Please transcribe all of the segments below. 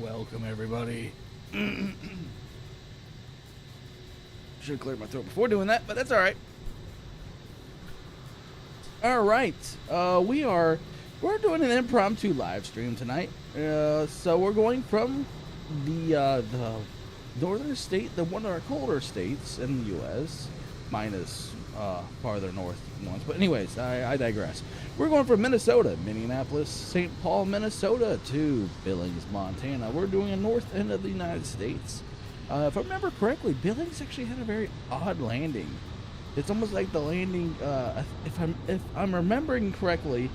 Welcome, everybody. Should have cleared my throat before doing that, but that's all right. All right, we're doing an impromptu live stream tonight. So we're going from the northern state, one of our colder states in the U.S., minus farther north ones. But anyways, I digress. We're going from Minnesota, Minneapolis, St. Paul, Minnesota, to Billings, Montana. We're doing a north end of the United States. If I remember correctly, Billings actually had a very odd landing. It's almost like the landing, if I'm remembering correctly,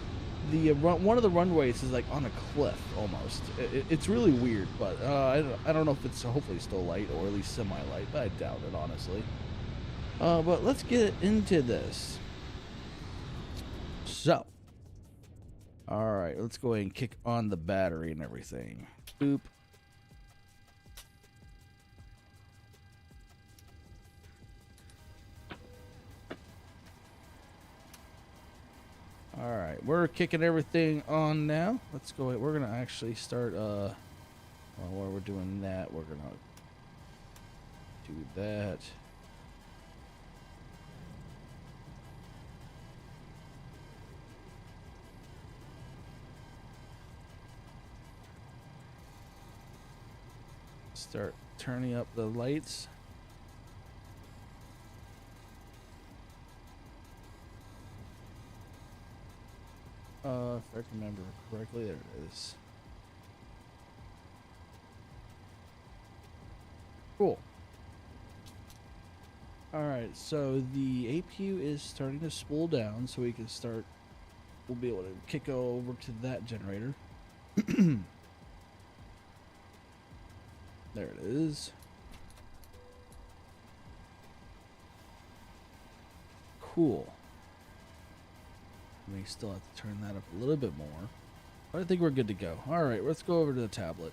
one of the runways is like on a cliff almost. It's really weird, but I don't know if it's hopefully still light or at least semi-light, but I doubt it, honestly. But let's get into this. So, all right, let's go ahead and kick on the battery and everything. Boop. All right, we're kicking everything on now. Let's go ahead. We're gonna actually start. While we're doing that, we're gonna do that. Start turning up the lights. If I can remember correctly, there it is. Cool. Alright, so the APU is starting to spool down, so we can start, we'll be able to kick over to that generator. There it is. Cool. We still have to turn that up a little bit more. But I think we're good to go. Alright, let's go over to the tablet.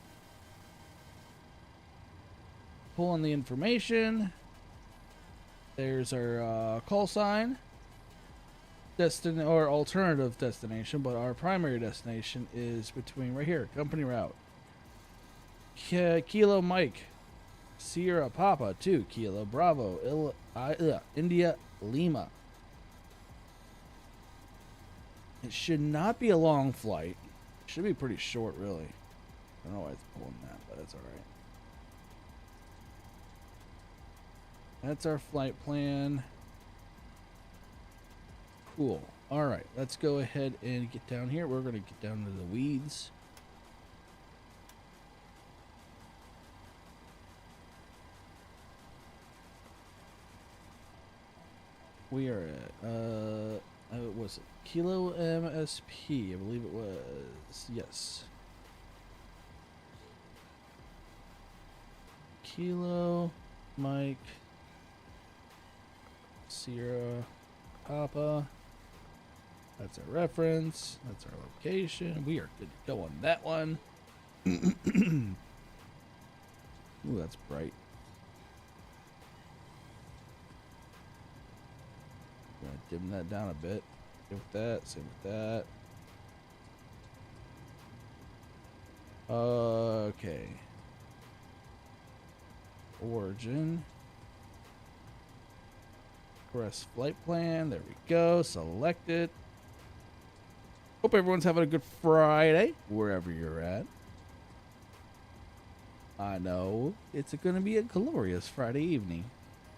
Pull on the information. There's our call sign. Or alternative destination, but our primary destination is between right here, company route. Kilo Mike, Sierra Papa 2, Kilo Bravo, India Lima. It should not be a long flight. It should be pretty short, really. I don't know why it's pulling that, but that's alright. That's our flight plan. Cool. Alright, let's go ahead and get down here. We're going to get down to the weeds. We are at, was it Kilo MSP? I believe it was. Yes. Kilo Mike Sierra Papa. That's our reference. That's our location. We are good to go on that one. Ooh, that's bright. Gonna dim that down a bit. Same with that. Same with that. Okay. Origin. Press flight plan. There we go. Select it. Hope everyone's having a good Friday, wherever you're at. I know it's going to be a glorious Friday evening.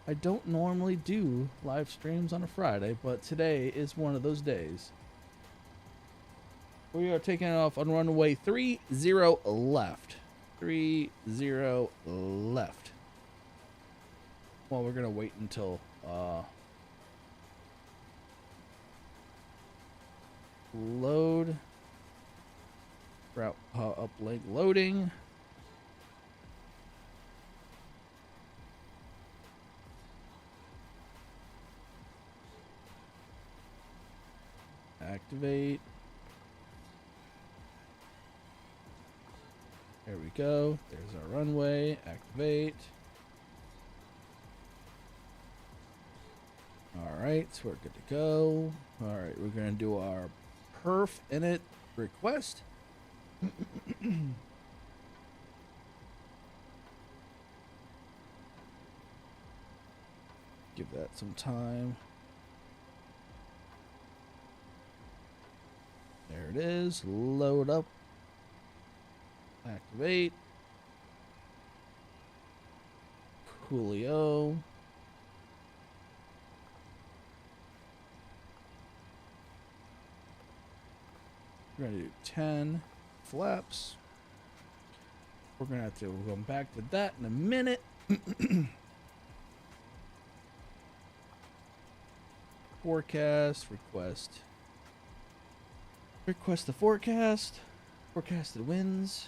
I don't normally do live streams on a Friday, but today is one of those days. We are taking off on runway 30 left. 30 left. Well, we're going to wait until load. Route uplink loading. Activate. There we go. There's our runway. Activate. Alright, so we're good to go. Alright, we're going to do our perf init request. Give that some time. There it is. Load up. Activate. Coolio. We're going to do 10 flaps. We're going to have to go back to that in a minute. Forecast, request. Request the forecast. Forecasted winds.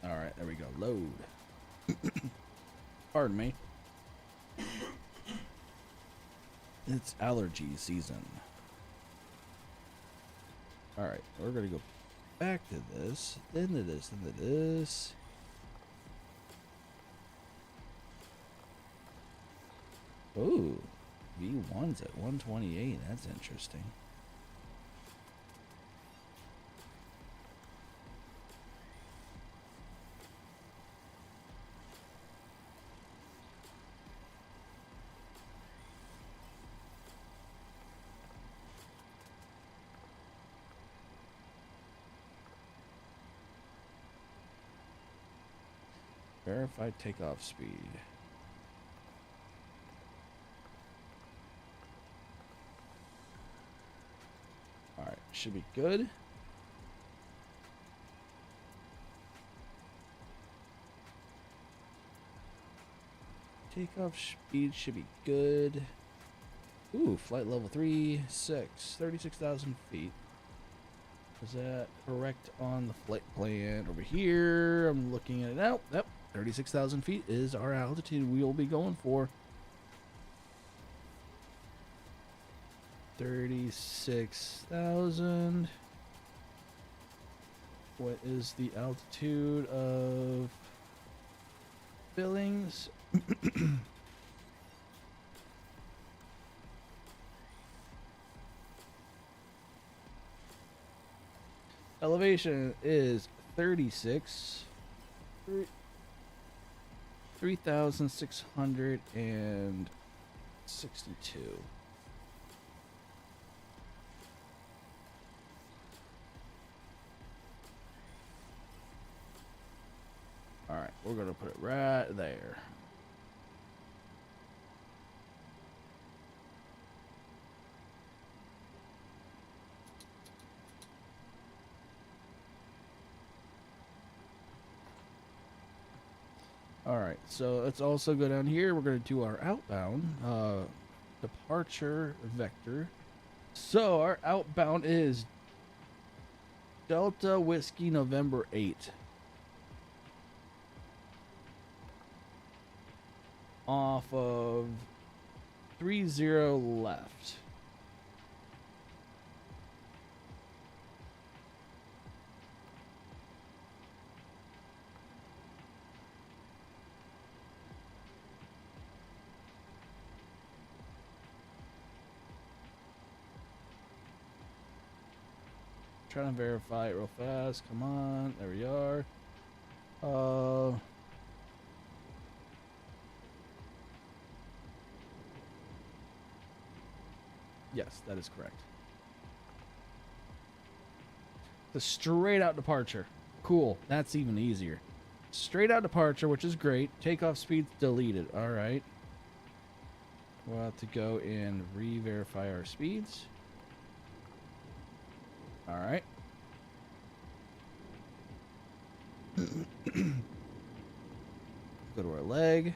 All right, there we go. Load. Pardon me. It's allergy season. All right, we're gonna go back to this, then to this, then to this. Ooh, V1's at 128. That's interesting. Verified takeoff speed. Alright, should be good. Takeoff speed should be good. Ooh, flight level 36,000 feet. Is that correct on the flight plan over here? I'm looking at it now. Yep, 36,000 feet is our altitude we will be going for. 36,000. What is the altitude of Billings? Elevation is 3,662. All right, we're gonna put it right there. All right, so let's also go down here. We're going to do our outbound departure vector. So our outbound is Delta Whiskey November 8. Off of 30 left. Trying to verify it real fast. Come on. There we are. Yes, that is correct. The straight out departure. Cool. That's even easier. Straight out departure, which is great. Takeoff speed's deleted. All right. We'll have to go and re-verify our speeds. All right. Go to our leg.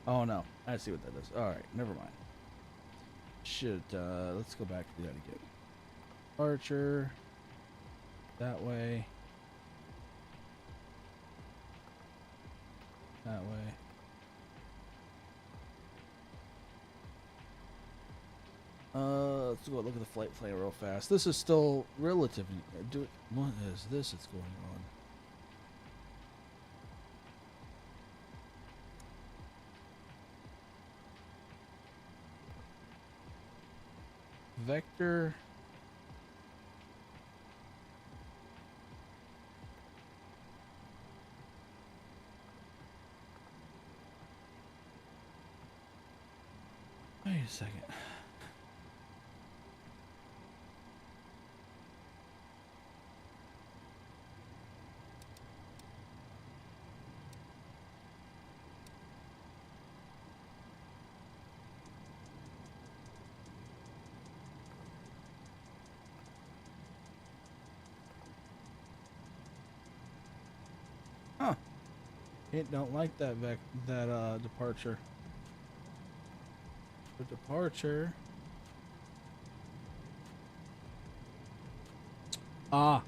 Oh no, I see what that is. All right, never mind. Should let's go back to that again. Archer. That way. That way. let's go look at the flight plan real fast. This is still relatively. What is this that's going on? Vector. Wait a second. Huh. It don't like that departure. The departure. Ah.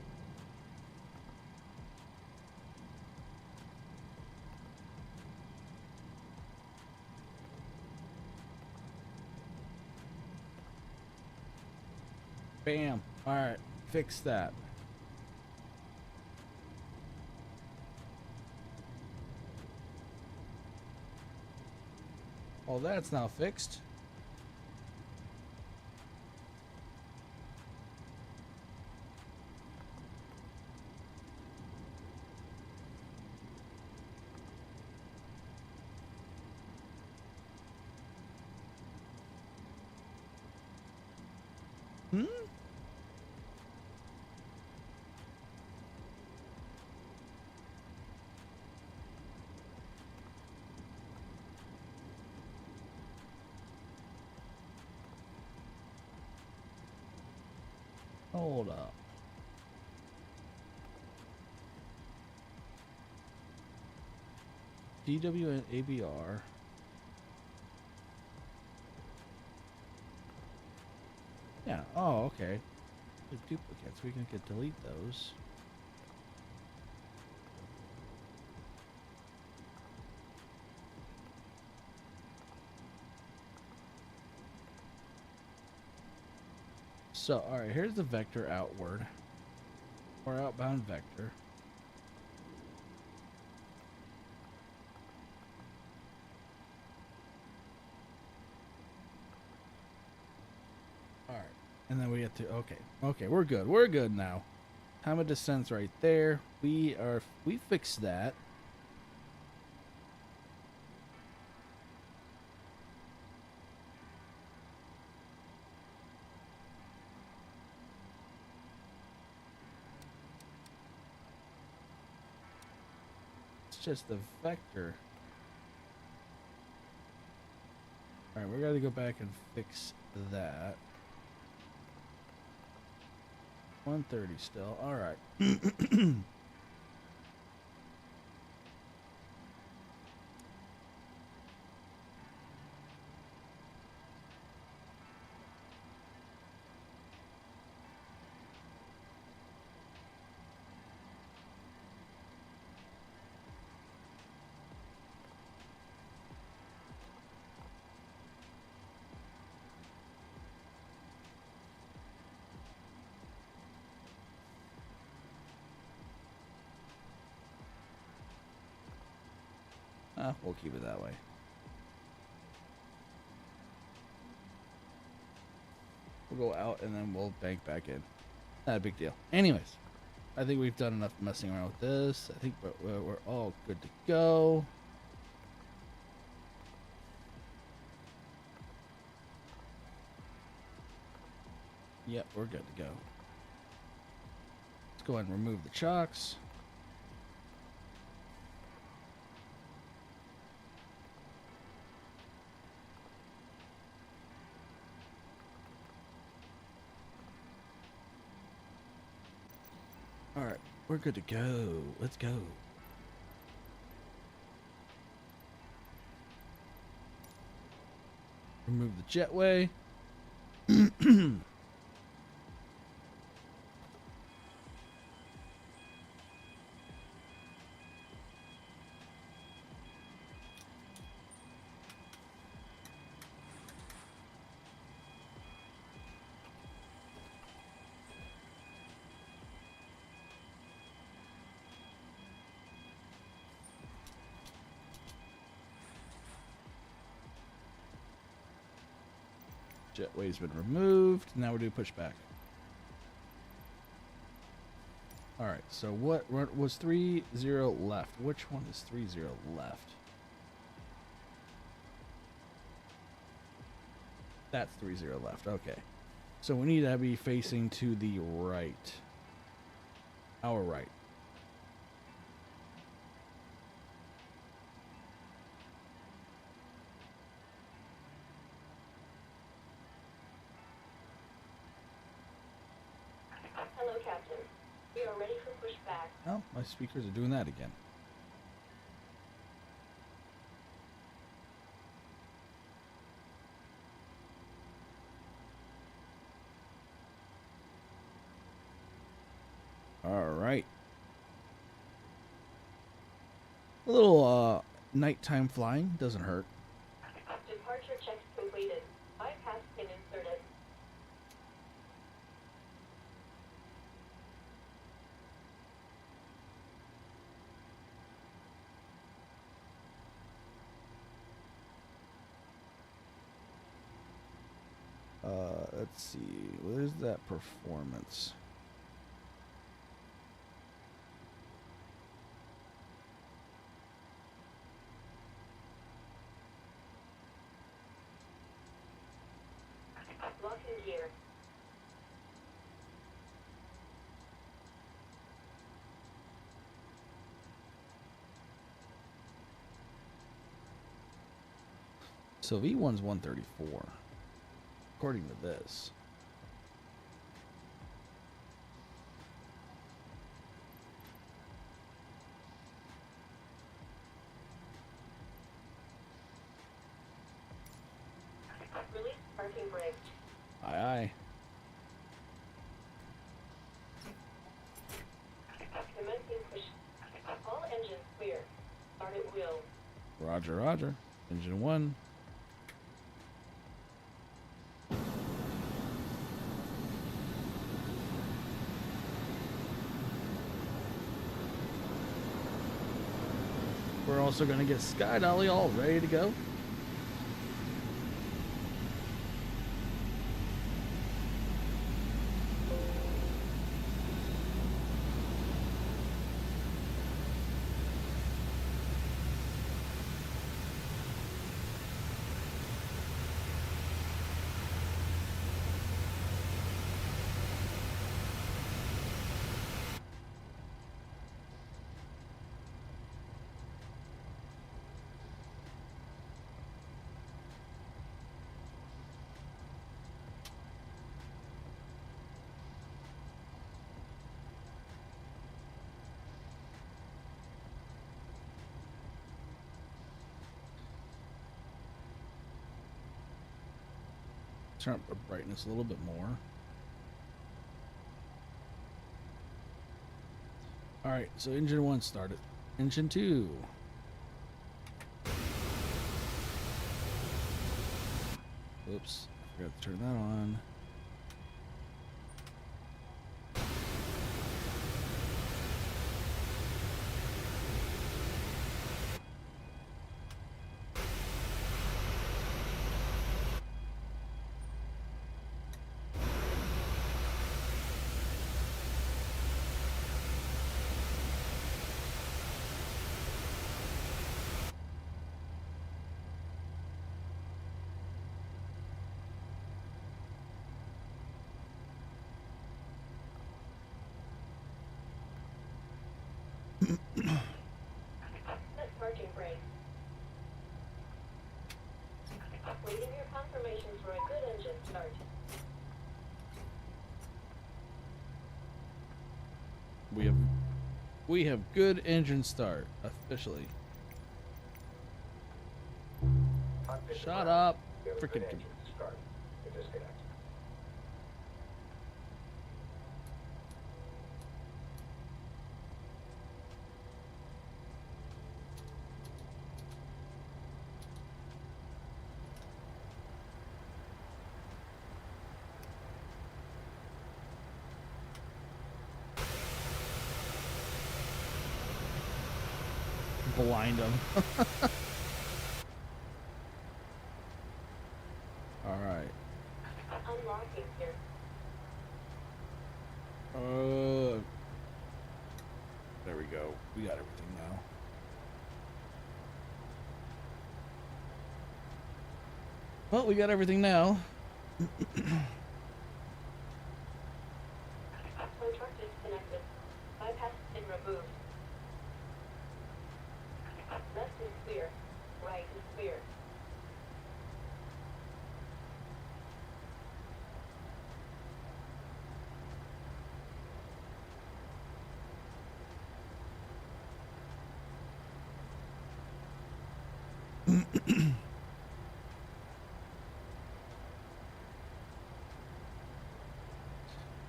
Bam. All right. Fix that. Well, that's now fixed. Hmm? Hold up. DW and ABR. Yeah. Oh, okay. The duplicates. We can delete those. So, all right. Here's the vector outward, or outbound vector. All right. And then we get to okay, we're good. We're good now. Time of descent's right there. We fixed that. It's just the vector. All right, we got to go back and fix that. 130 still. All right. We'll keep it that way. We'll go out and then we'll bank back in. Not a big deal. Anyways, I think we've done enough messing around with this. I think we're all good to go. Yep, we're good to go. Let's go ahead and remove the chocks. All right, we're good to go. Let's go. Remove the jetway. Jetway's been removed. Now we do pushback. All right. So what was 3-0 left? Which one is 3-0 left? That's 3-0 left. Okay. So we need to be facing to the right. Our right. Hello, Captain. We are ready for pushback. Oh, my speakers are doing that again. All right. A little nighttime flying doesn't hurt. Departure checks completed. Bypass pin inserted. Let's see. Where's that performance? Locking gear. So V1's 134, according to this. Release parking brake. Aye, aye. Commencing push. All engines clear. Start at wheel. Roger, roger. Engine 1. We're also going to get Sky Dolly all ready to go. Turn up the brightness a little bit more. All right, so engine 1 started. Engine 2. Oops, I forgot to turn that on. Set parking brake. Waiting your confirmation for a good engine start. We have good engine start officially. Shut up, freaking. Start. Disconnect. Blind them. All right. Unlocking here. There we go. We got everything now. Well, we got everything now. Contract disconnected. Bypass pin removed. Left is clear. Right is clear.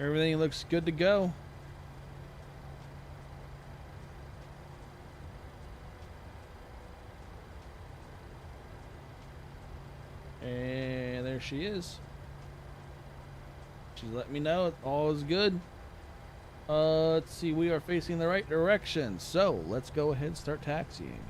Everything looks good to go. And there she is. She's letting me know all is good. Let's see, we are facing the right direction. So let's go ahead and start taxiing.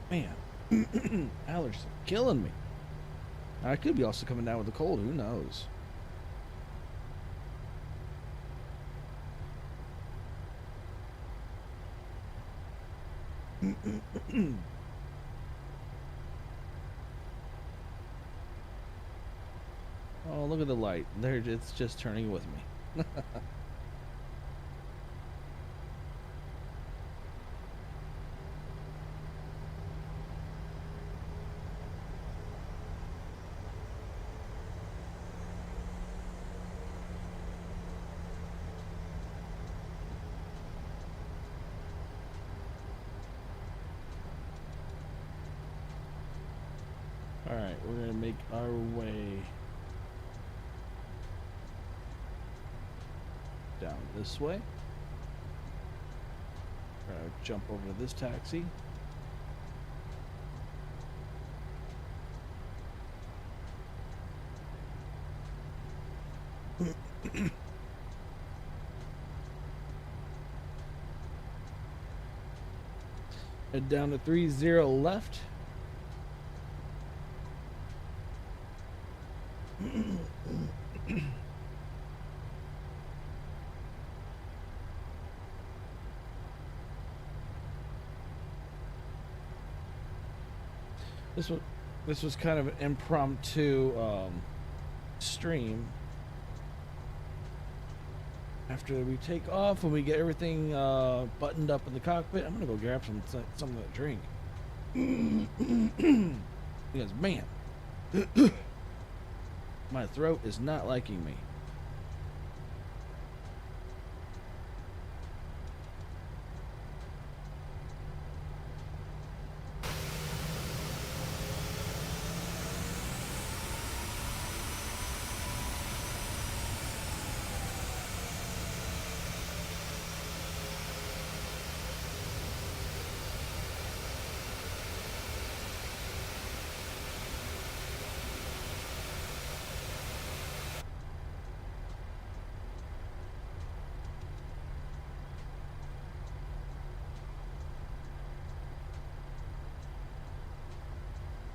Man, allergies are killing me. I could be also coming down with a cold. Who knows? Oh, look at the light. There, it's just turning with me. Alright, we're gonna make our way down this way. We're gonna jump over to this taxi. Head down to 30 left. This was kind of an impromptu stream. After we take off, when we get everything buttoned up in the cockpit, I'm gonna go grab something to drink. Because man, my throat is not liking me.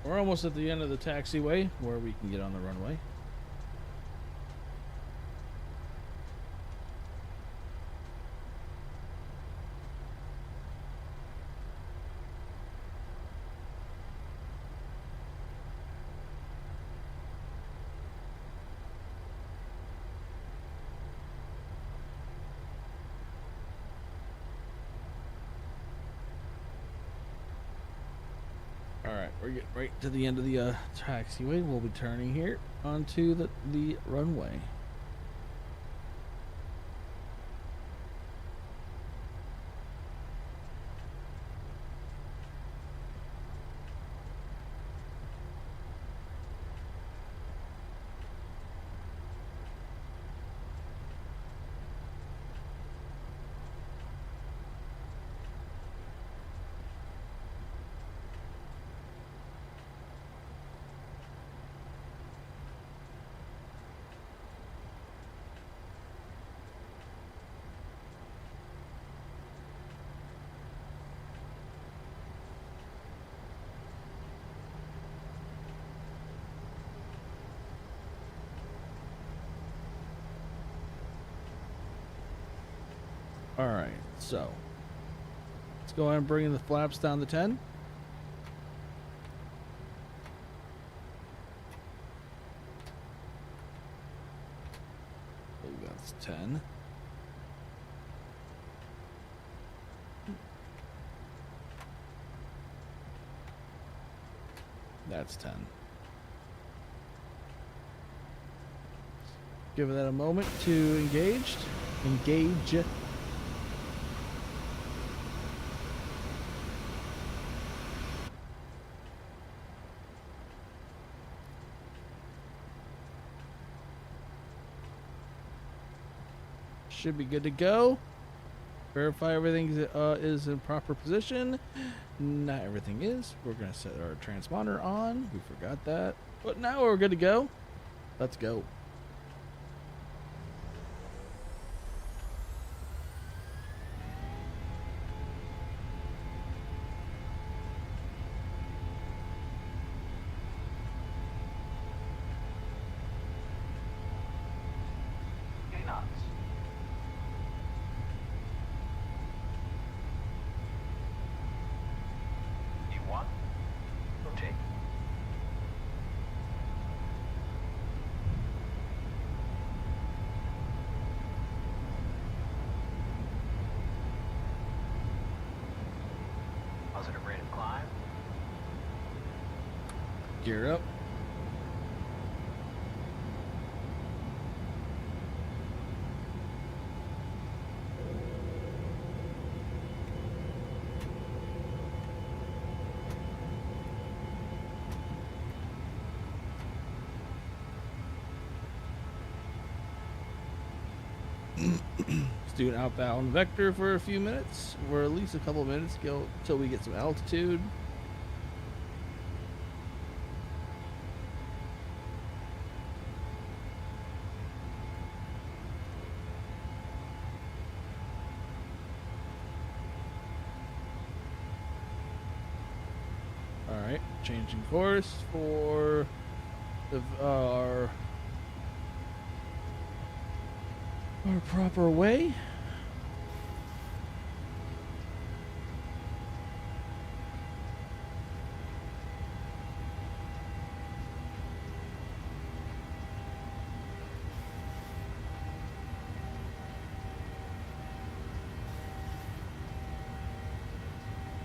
We're almost at the end of the taxiway where we can get on the runway. Alright, we're getting right to the end of the taxiway. We'll be turning here onto the runway. Alright, so let's go ahead and bring the flaps down to 10. I believe that's 10. That's 10. Give that a moment to engage. Should be good to go. Verify everything is in proper position. Not everything is. We're going to set our transponder on. We forgot that. But now we're good to go. Let's go. Positive rate of climb. Gear up. Let's do an outbound vector for a few minutes, or at least a couple of minutes, go till we get some altitude. All right, changing course for the our proper way.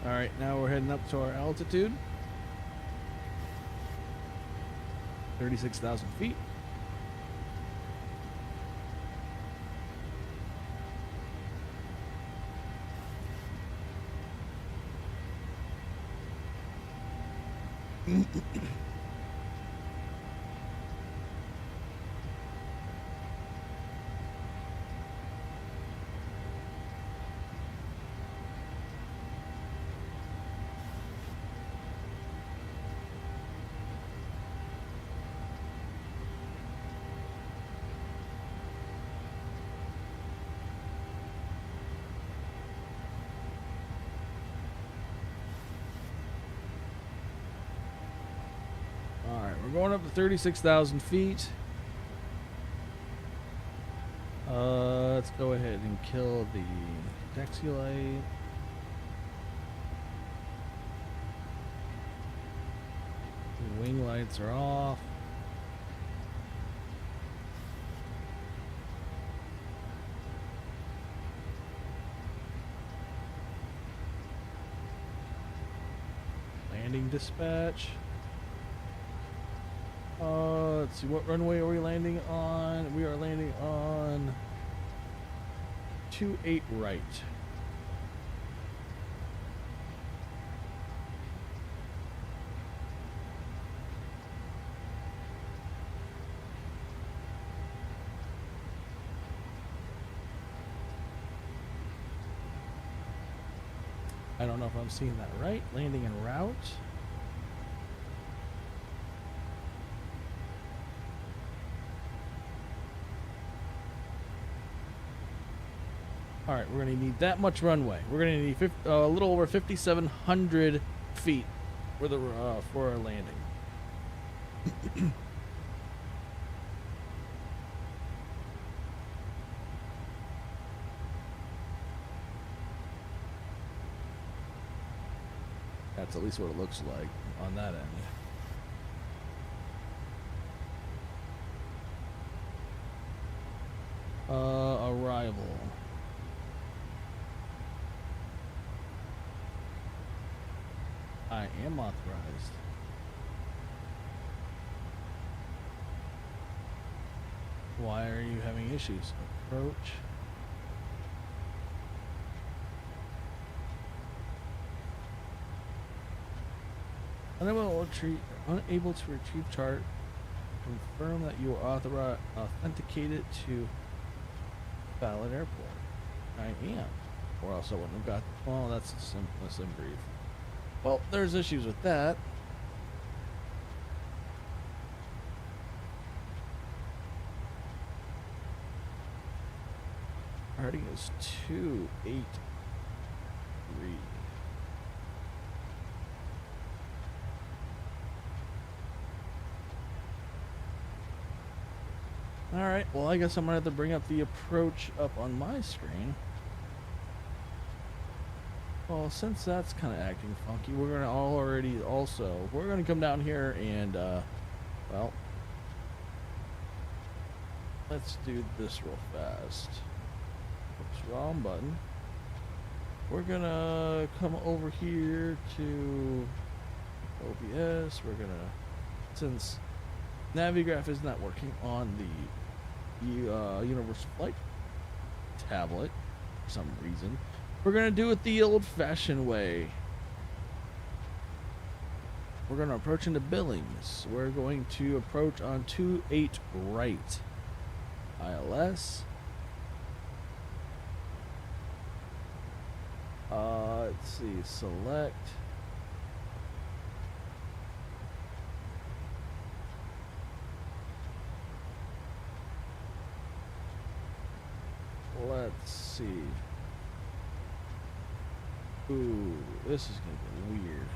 All right, now we're heading up to our altitude. 36,000 feet. We're going up to 36,000 feet. Let's go ahead and kill the taxi light. The wing lights are off. Landing dispatch. Let's see, what runway are we landing on? We are landing on 28 right. I don't know if I'm seeing that right. Landing en route. All right, we're going to need that much runway. We're going to need a little over 5,700 feet for the for our landing. That's at least what it looks like on that end. Arrival. I am authorized. Why are you having issues? Approach. Unable to retrieve chart. Confirm that you are authenticated to valid airport. I am. Or else I wouldn't have got. Well, that's a sim brief. Well, there's issues with that. Heading is 283. Alright, well I guess I'm gonna have to bring up the approach up on my screen. Well, since that's kind of acting funky, we're gonna come down here and, well, let's do this real fast. Oops, wrong button. We're gonna come over here to OBS. We're gonna, since Navigraph is not working on the Universal Flight tablet for some reason, we're gonna do it the old-fashioned way. We're gonna approach into Billings. We're going to approach on 28 right. ILS. Let's see, select. Let's see. Ooh, this is gonna be weird.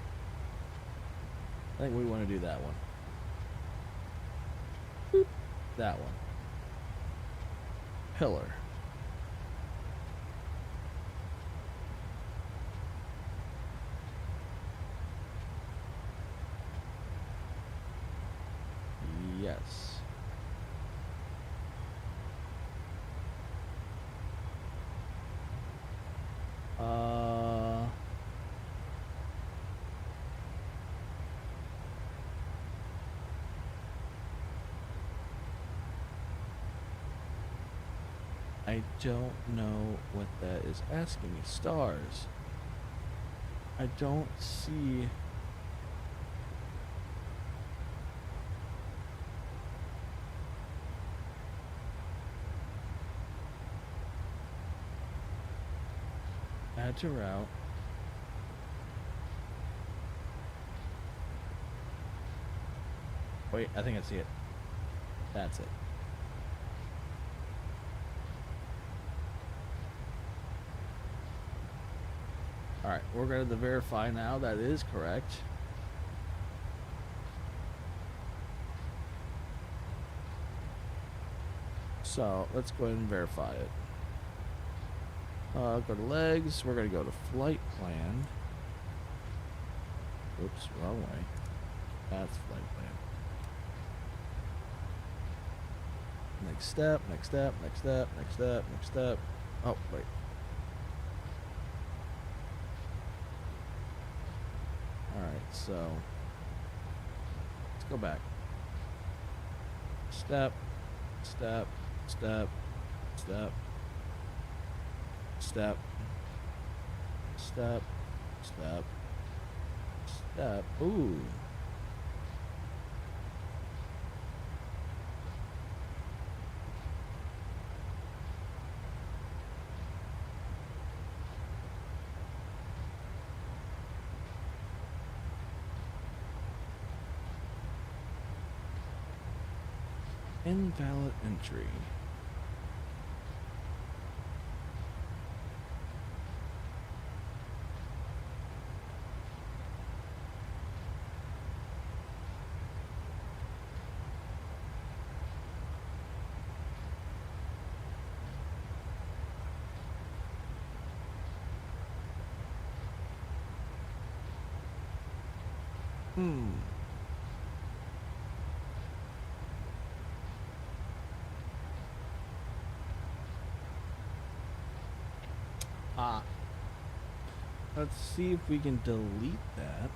I think we want to do that one. Boop. That one. Pillar. Yes. I don't know what that is asking me. Stars. I don't see. Add to route. Wait, I think I see it. That's it. Alright, we're going to verify now that is correct. So, let's go ahead and verify it. Go to legs. We're going to go to flight plan. Oops, wrong way. That's flight plan. Next step, next step, next step, next step, next step. Oh, wait. Alright, so let's go back. Step, step, step, step, step, step, step, step. Ooh. Invalid entry. Ah. Let's see if we can delete that.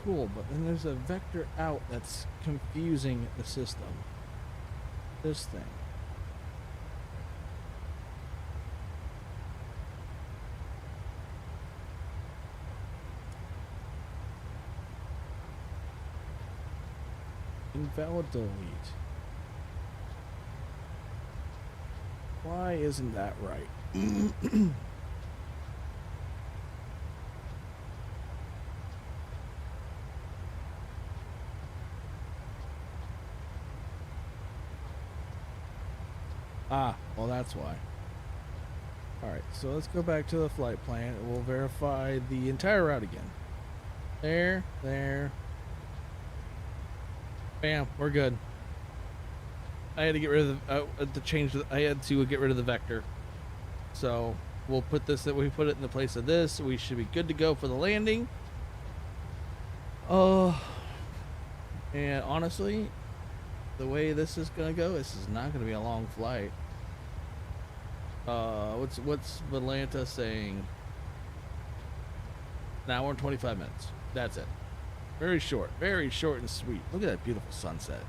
Cool, but then there's a vector out that's confusing the system. This thing. Invalid delete. Why isn't that right? Ah, well that's why. Alright, so let's go back to the flight plan and we'll verify the entire route again. There, there. Bam, we're good. I had to get rid of the, I had to get rid of the vector. So, we'll put this, that we put it in the place of this. We should be good to go for the landing. And honestly, the way this is gonna go, this is not gonna be a long flight. What's Atlanta saying? An hour and 25 minutes. That's it. Very short and sweet. Look at that beautiful sunset.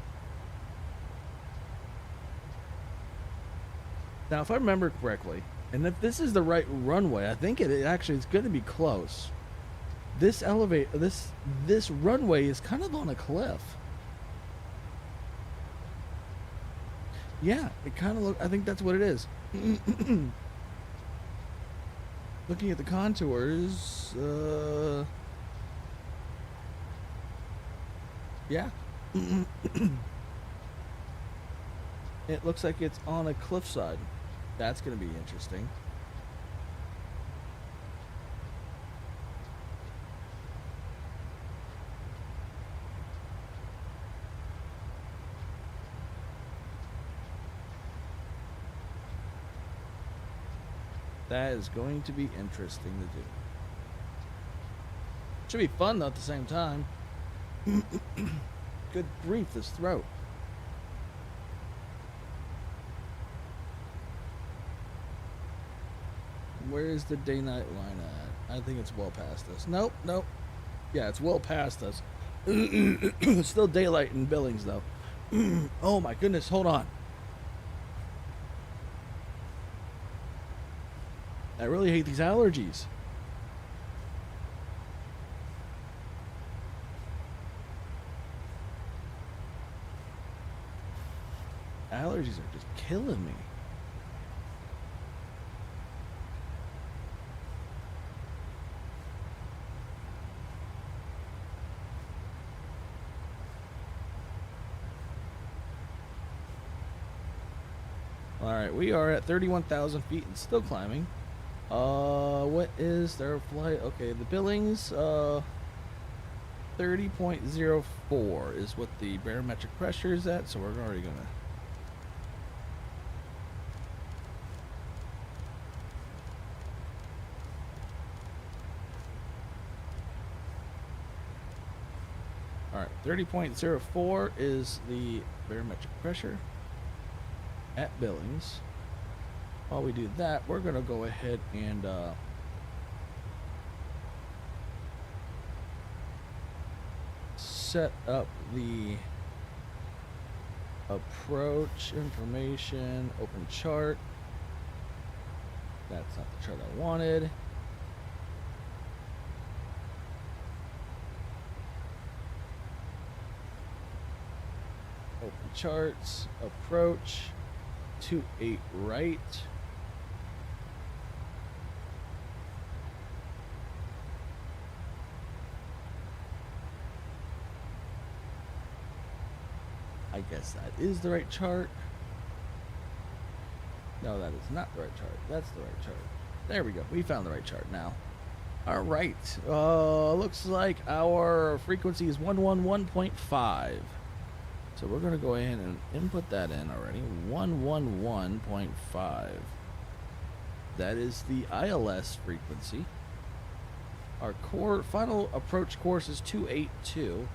Now, if I remember correctly, and if this is the right runway, I think it actually is going to be close. This this runway is kind of on a cliff. Yeah, it kind of I think that's what it is. Looking at the contours, yeah. It looks like it's on a cliffside. That's going to be interesting. That is going to be interesting to do. Should be fun though at the same time. Good grief, this throat. Where's the day-night line at? I think it's well past us. Nope, nope. Yeah, it's well past us. It's still daylight in Billings though. Oh my goodness, hold on. I really hate these allergies. Allergies are just killing me. Alright, we are at 31,000 feet and still climbing. What is their flight? Okay, the Billings, 30.04 is what the barometric pressure is at, so we're already gonna... Alright, 30.04 is the barometric pressure at Billings. While we do that, we're gonna go ahead and set up the approach information, open chart. That's not the chart I wanted. Open charts, approach, 28 right. I guess that is the right chart. No, that is not the right chart. That's the right chart. There we go. We found the right chart now. All right. Looks like our frequency is 111.5. So we're going to go ahead and input that in already. 111.5. That is the ILS frequency. Our final approach course is 282.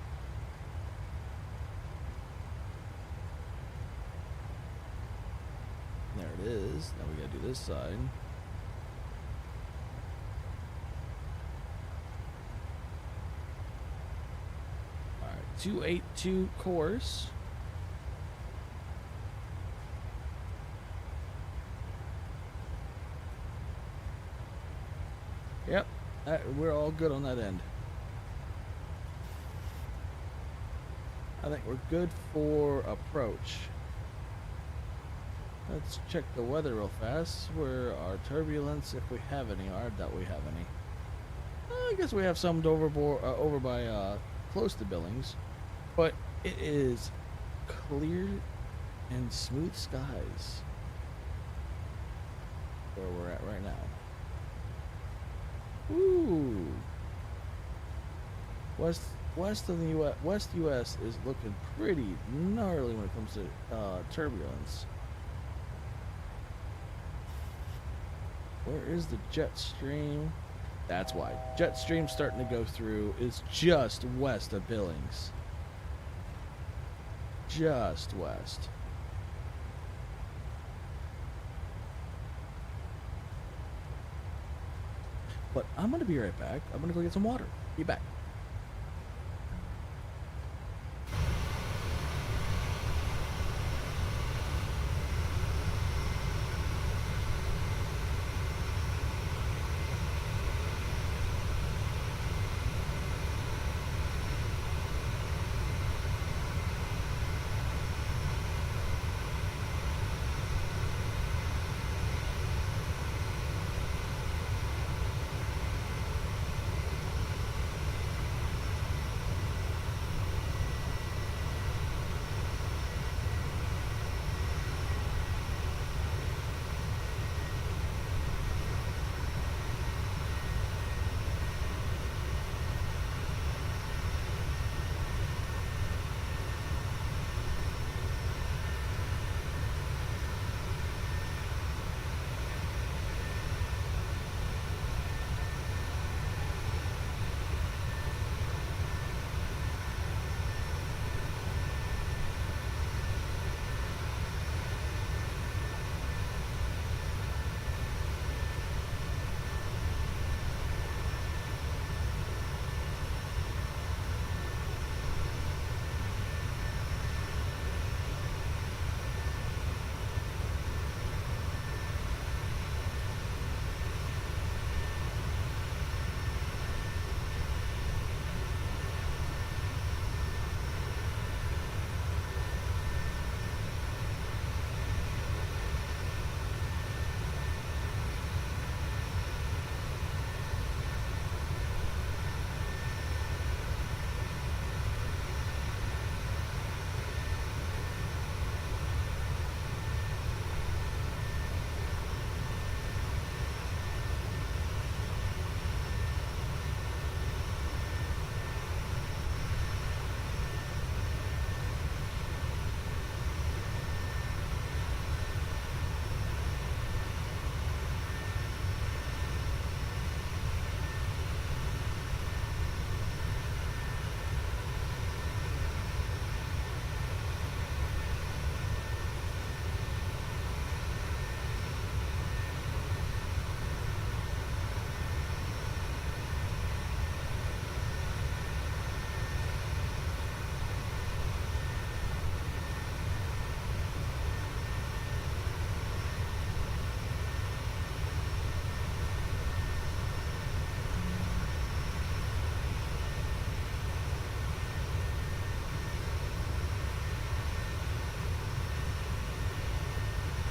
There it is. Now we got to do this side. All right, 282 course. Yep, we're all good on that end. I think we're good for approach. Let's check the weather real fast. Where our turbulence, if we have any, or I doubt we have any. I guess we have some over by close to Billings, but it is clear and smooth skies where we're at right now. Ooh. West of the West U.S. is looking pretty gnarly when it comes to turbulence. Where is the jet stream? That's why. Jet stream starting to go through is just west of Billings. Just west. But I'm going to be right back. I'm going to go get some water. Be back.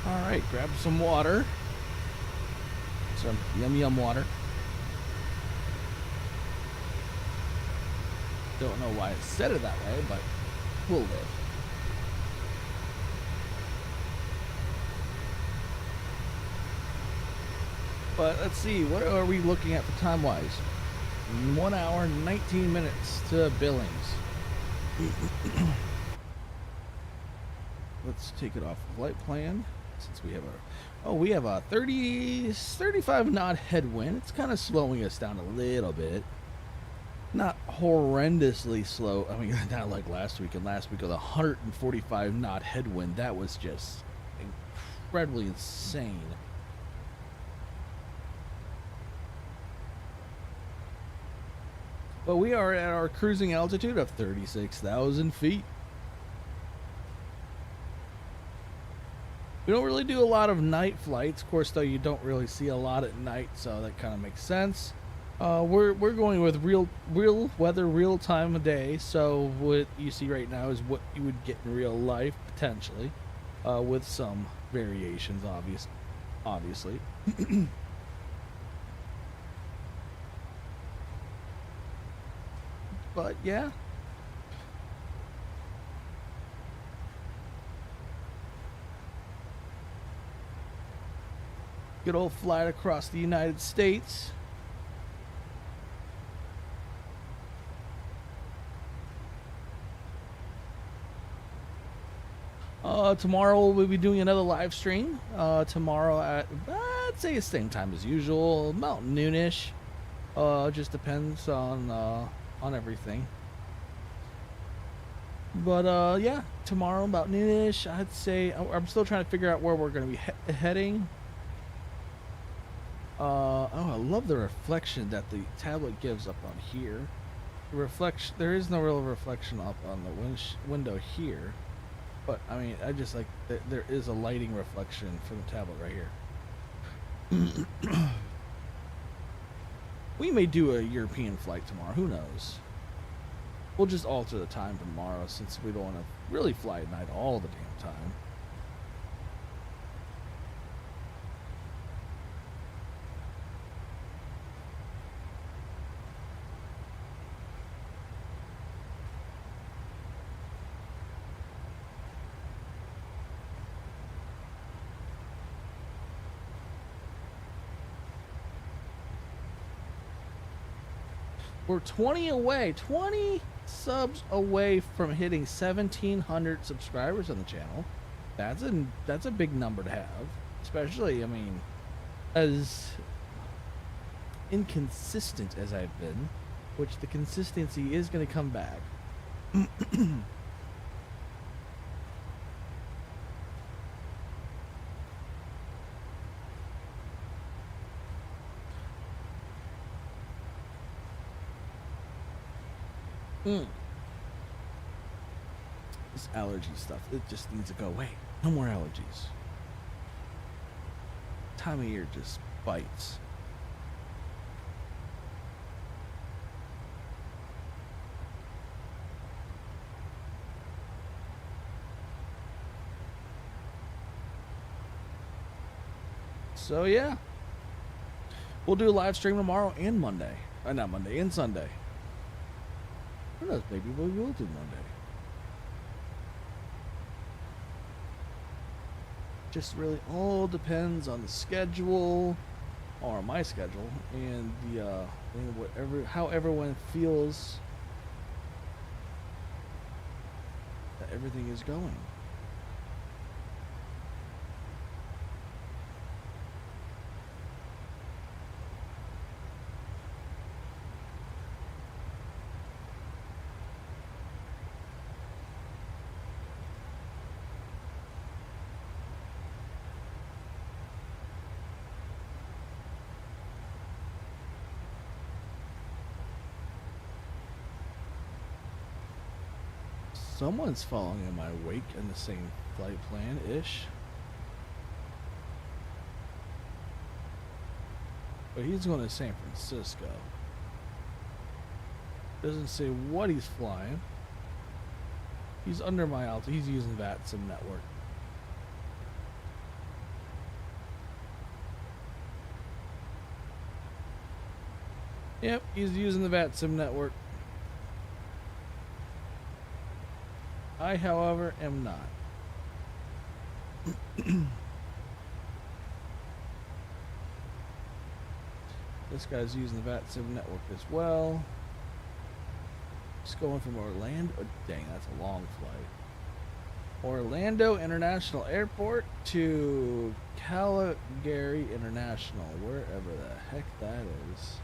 Alright, grab some water. Some yum water. Don't know why it said it that way, but we'll live. But let's see, what are we looking at for time-wise? 1 hour and 19 minutes to Billings. Let's take it off flight plan since we have a 35 knot headwind. It's kind of slowing us down a little bit. Not horrendously slow. I mean, not like last week. And last week with a 145 knot headwind, that was just incredibly insane. But we are at our cruising altitude of 36,000 feet. We don't really do a lot of night flights. Of course, though, you don't really see a lot at night, so that kind of makes sense. We're going with real weather, real time of day. So what you see right now is what you would get in real life, potentially, with some variations, obviously. But yeah. Good old flight across the United States. Tomorrow we'll be doing another live stream. Tomorrow at, I'd say the same time as usual, about noonish. Just depends on everything. But yeah, tomorrow about noonish. I'd say I'm still trying to figure out where we're going to be heading. Oh, I love the reflection that the tablet gives up on here. The reflection, there is no real reflection up on the window here. But, I mean, I just like that there is a lighting reflection from the tablet right here. We may do a European flight tomorrow. Who knows? We'll just alter the time tomorrow since we don't want to really fly at night all the damn time. We're 20 subs away from hitting 1,700 subscribers on the channel. That's a big number to have, especially, I mean, as inconsistent as I've been, which the consistency is going to come back. This allergy stuff, it just needs to go away. No more allergies. Time of year just bites. So yeah, we'll do a live stream tomorrow and Monday. Not Monday, and Sunday. Who knows, maybe we will do Monday. Just really all depends on the schedule, or my schedule, and the how everyone feels that everything is going. Someone's following in my wake in the same flight plan-ish. But he's going to San Francisco. Doesn't say what he's flying. He's under my altitude. He's using VATSIM network. Yep, he's using the VATSIM network. I, however, am not. This guy's using the VATSIM network as well. Just going from Orlando. Oh, dang, that's a long flight. Orlando International Airport to Calgary International, wherever the heck that is.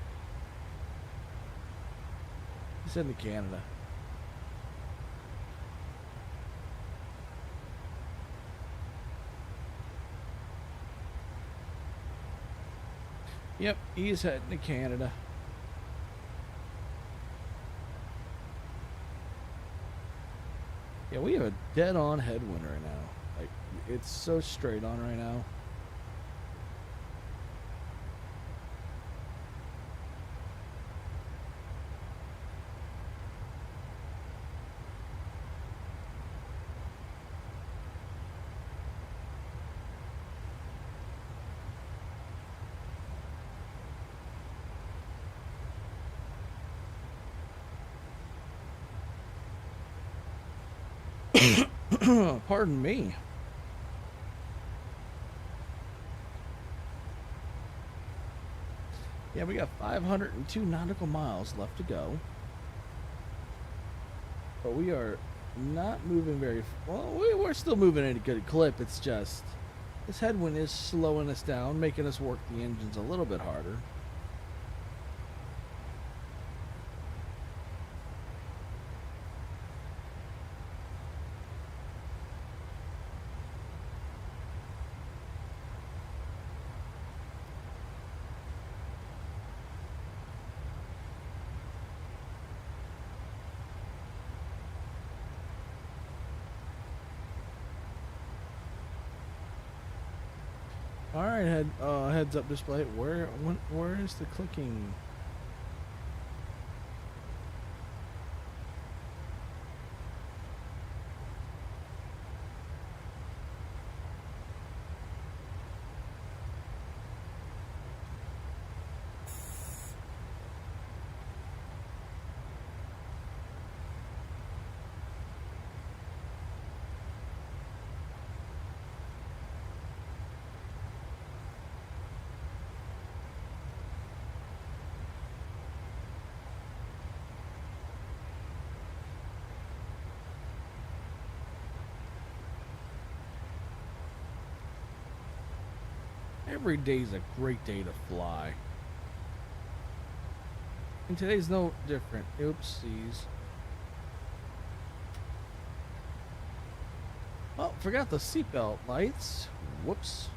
He's heading to Canada. Yep, he's heading to Canada. Yeah, we have a dead-on headwind right now. Like, it's so straight on right now. Pardon me. Yeah, we got 502 nautical miles left to go. But we are not moving very well. We're still moving at a good clip. It's just this headwind is slowing us down, making us work the engines a little bit harder. All right, heads up display. Where is the clicking? Every day's a great day to fly. And today's no different. Oopsies. Oh, forgot the seatbelt lights. Whoops.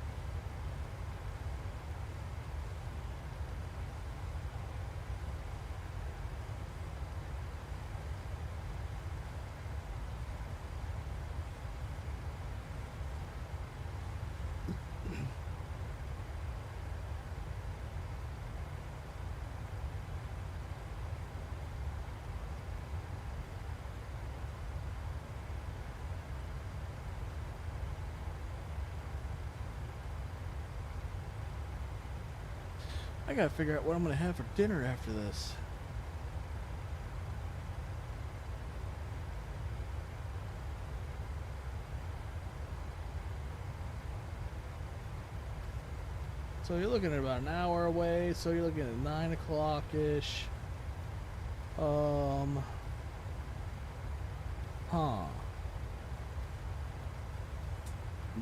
I gotta figure out what I'm gonna have for dinner after this. So you're looking at about an hour away, so you're looking at 9 o'clock-ish.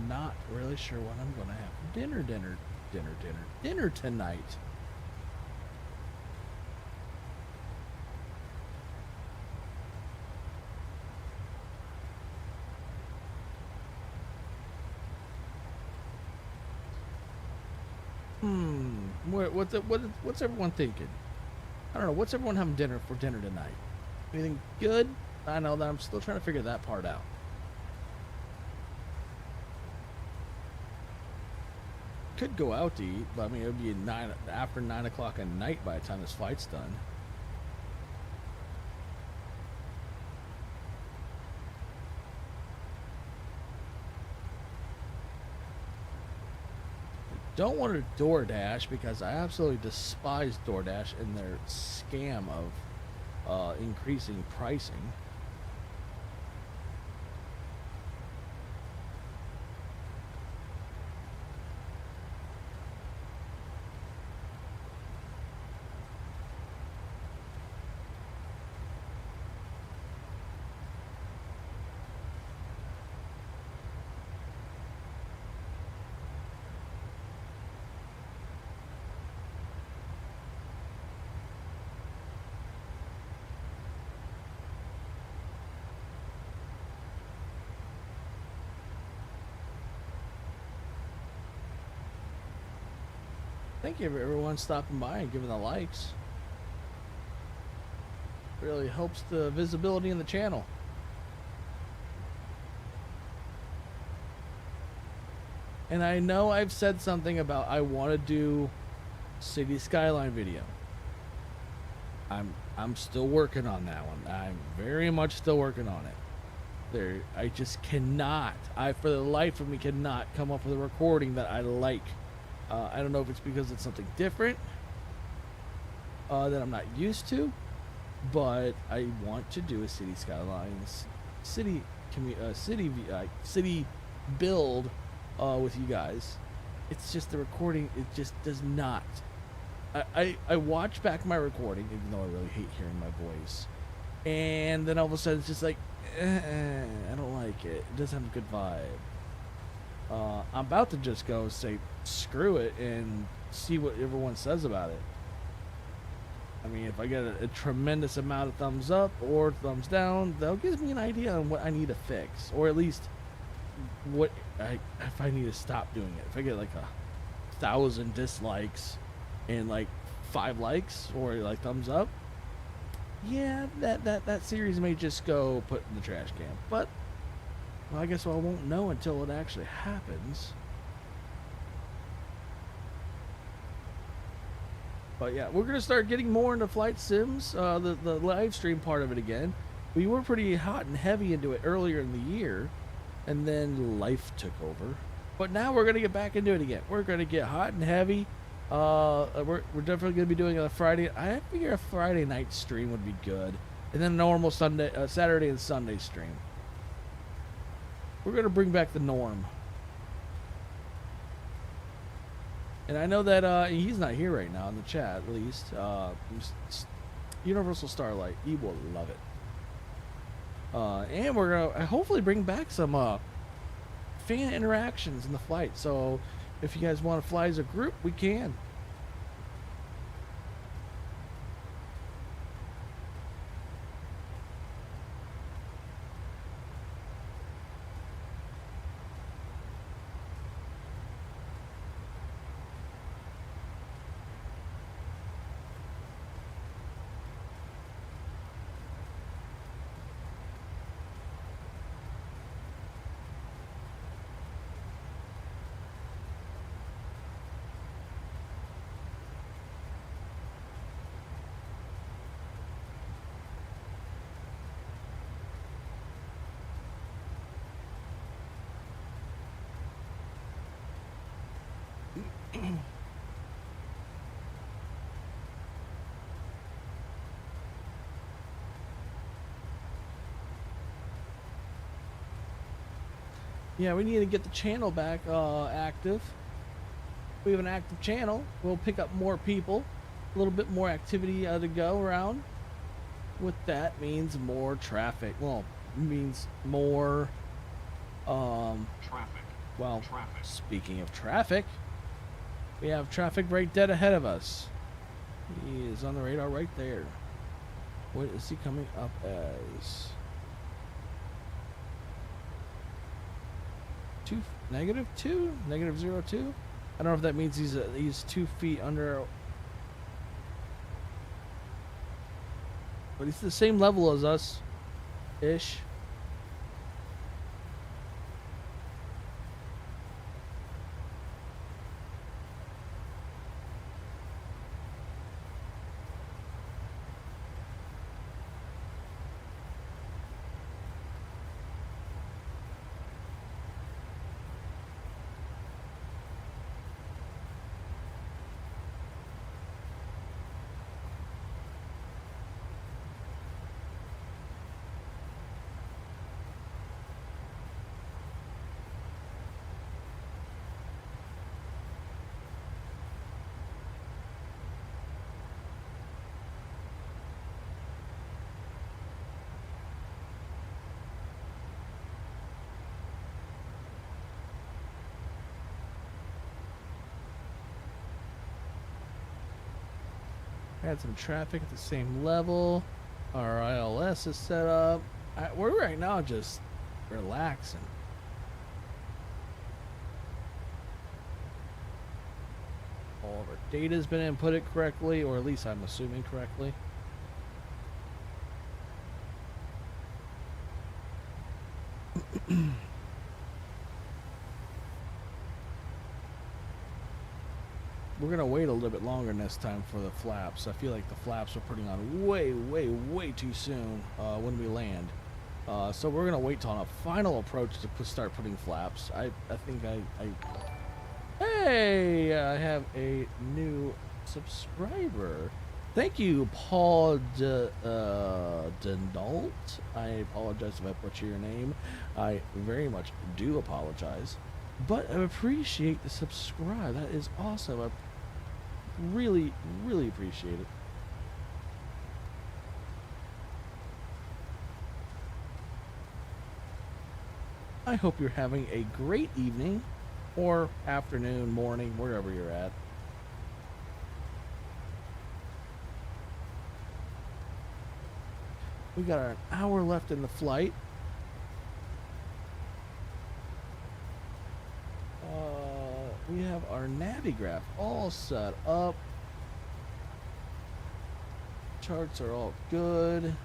Not really sure what I'm gonna have for dinner tonight. What's everyone thinking? I don't know. What's everyone having for dinner tonight? Anything good? I know that I'm still trying to figure that part out. Could go out to eat, but I mean it would be after 9 o'clock at night by the time this flight's done. Don't want to DoorDash because I absolutely despise DoorDash and their scam of increasing pricing. Thank you for everyone stopping by and giving the likes. Really helps the visibility in the channel. And I know I've said something about I want to do city skyline video. I'm still working on that one. I'm very much still working on it. I just cannot. I for the life of me cannot come up with a recording that I like. I don't know if it's because it's something different that I'm not used to, but I want to do a city skylines, city build with you guys. It's just the recording. It just does not. I watch back my recording, even though I really hate hearing my voice, and then all of a sudden it's just like, I don't like it. It doesn't have a good vibe. I'm about to just go say screw it and see what everyone says about it. I mean, if I get a tremendous amount of thumbs up or thumbs down, that'll give me an idea on what I need to fix, or at least if I need to stop doing it. If I get like 1,000 dislikes and like 5 likes or like thumbs up, yeah, that series may just go put in the trash can. But well, I guess I won't know until it actually happens. But yeah, we're gonna start getting more into flight sims, the live stream part of it again. We were pretty hot and heavy into it earlier in the year, and then life took over. But now we're gonna get back into it again. We're gonna get hot and heavy. We're definitely gonna be doing a Friday. I figure a Friday night stream would be good, and then a normal Saturday and Sunday stream. We're gonna bring back the norm. And I know that he's not here right now in the chat, at least. Universal Starlight, he will love it. And we're gonna hopefully bring back some fan interactions in the flight. So if you guys want to fly as a group, we can. Yeah, we need to get the channel back active. We have an active channel. We'll pick up more people, a little bit more activity to go around. What that means more traffic. Well, means more Traffic. well, Traffic. speaking of traffic, we have traffic right dead ahead of us. He is on the radar right there. What is he coming up as? -2, -02. I don't know if that means he's 2 feet under, but he's the same level as us, ish. Had some traffic at the same level. Our ILS is set up. We're right now just relaxing. all of our data has been inputted correctly, or at least I'm assuming correctly. We're gonna wait a little bit longer this time for the flaps. I feel like the flaps are putting on way too soon when we land. So we're gonna wait till on a final approach to start putting flaps. I think Hey, I have a new subscriber. Thank you, Paul Denault. I apologize if I butcher your name. I very much do apologize. But I appreciate the subscribe. That is awesome. I really appreciate it. I hope you're having a great evening or afternoon, morning, wherever you're at. We got an hour left in the flight. We have our Navigraph all set up. Charts are all good.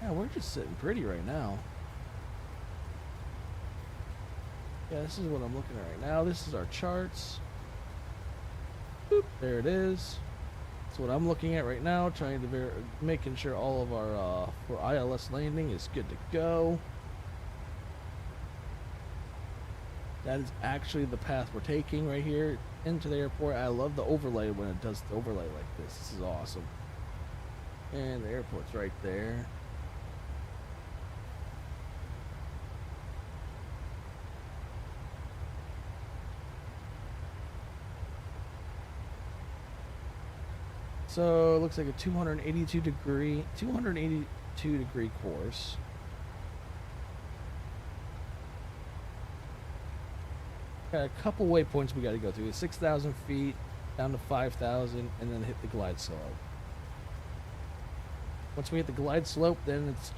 Yeah, we're just sitting pretty right now. Yeah, this is what I'm looking at right now. This is our charts. Boop, there it is. That's what I'm looking at right now, trying to making sure all of our for ILS landing is good to go. That is actually the path we're taking right here into the airport. I love the overlay when it does the overlay like this. This is awesome. And the airport's right there. So it looks like a 282 degree course. Got a couple waypoints we got to go through. 6,000 feet down to 5,000, and then hit the glide slope. Once we hit the glide slope, then it's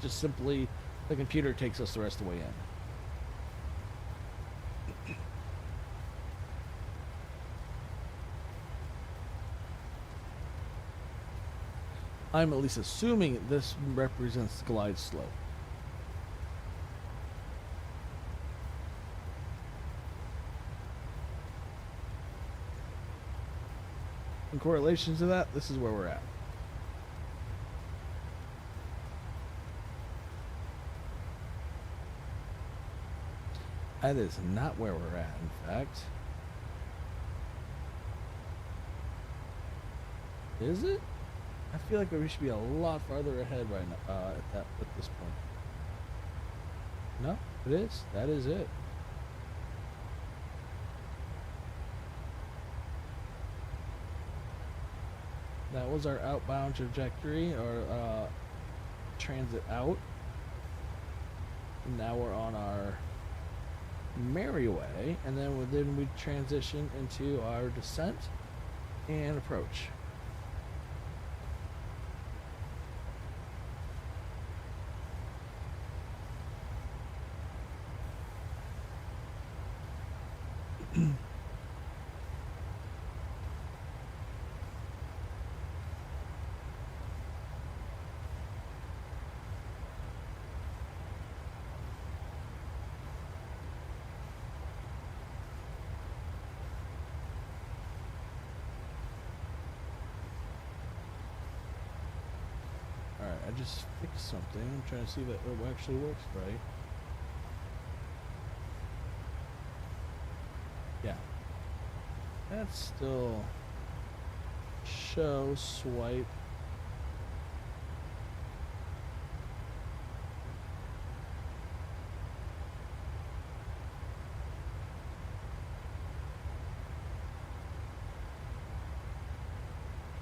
just simply the computer takes us the rest of the way in. I'm at least assuming this represents the glide slope. In correlation to that, this is where we're at. That is not where we're at, in fact. Is it? I feel like we should be a lot farther ahead right now at this point. No, it is. That is it. That was our outbound trajectory, or transit out. And now we're on our merry way, and then we transition into our descent and approach. I just fixed something. I'm trying to see if it actually works right. Yeah. That's still show swipe.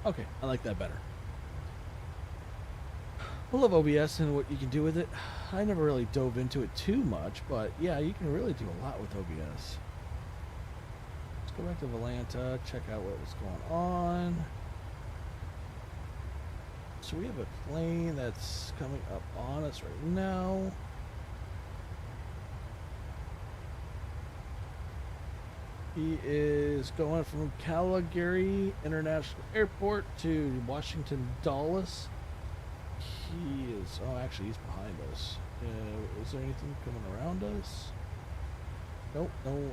Okay, I like that better. I love OBS and what you can do with it. I never really dove into it too much, but yeah, you can really do a lot with OBS. Let's go back to Valanta, check out what was going on. So we have a plane that's coming up on us right now. He is going from Calgary International Airport to Washington Dulles. He is. Oh, actually, he's behind us. Is there anything coming around us? Nope, no.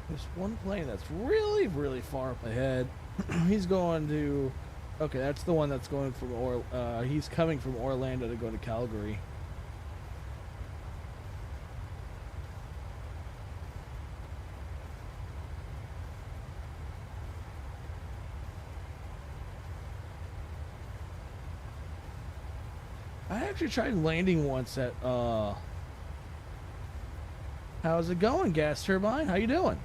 There's one plane that's really, really far up ahead. He's going to. Okay, that's the one that's going from he's coming from Orlando to go to Calgary. I actually tried landing once at how's it going, gas turbine? How you doing?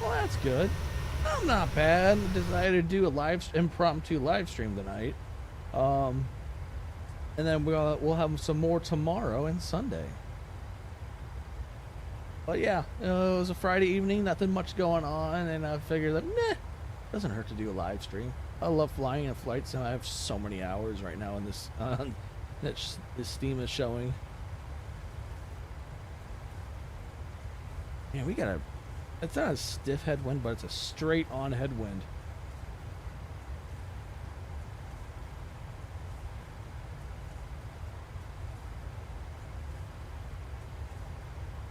Well, that's good. I'm not bad. I decided to do a impromptu live stream tonight. And then we'll have some more tomorrow and Sunday. But yeah, it was a Friday evening, nothing much going on, and I figured that doesn't hurt to do a live stream. I love flying in a flight sim. I have so many hours right now in this that this Steam is showing. Man, it's not a stiff headwind, but it's a straight on headwind.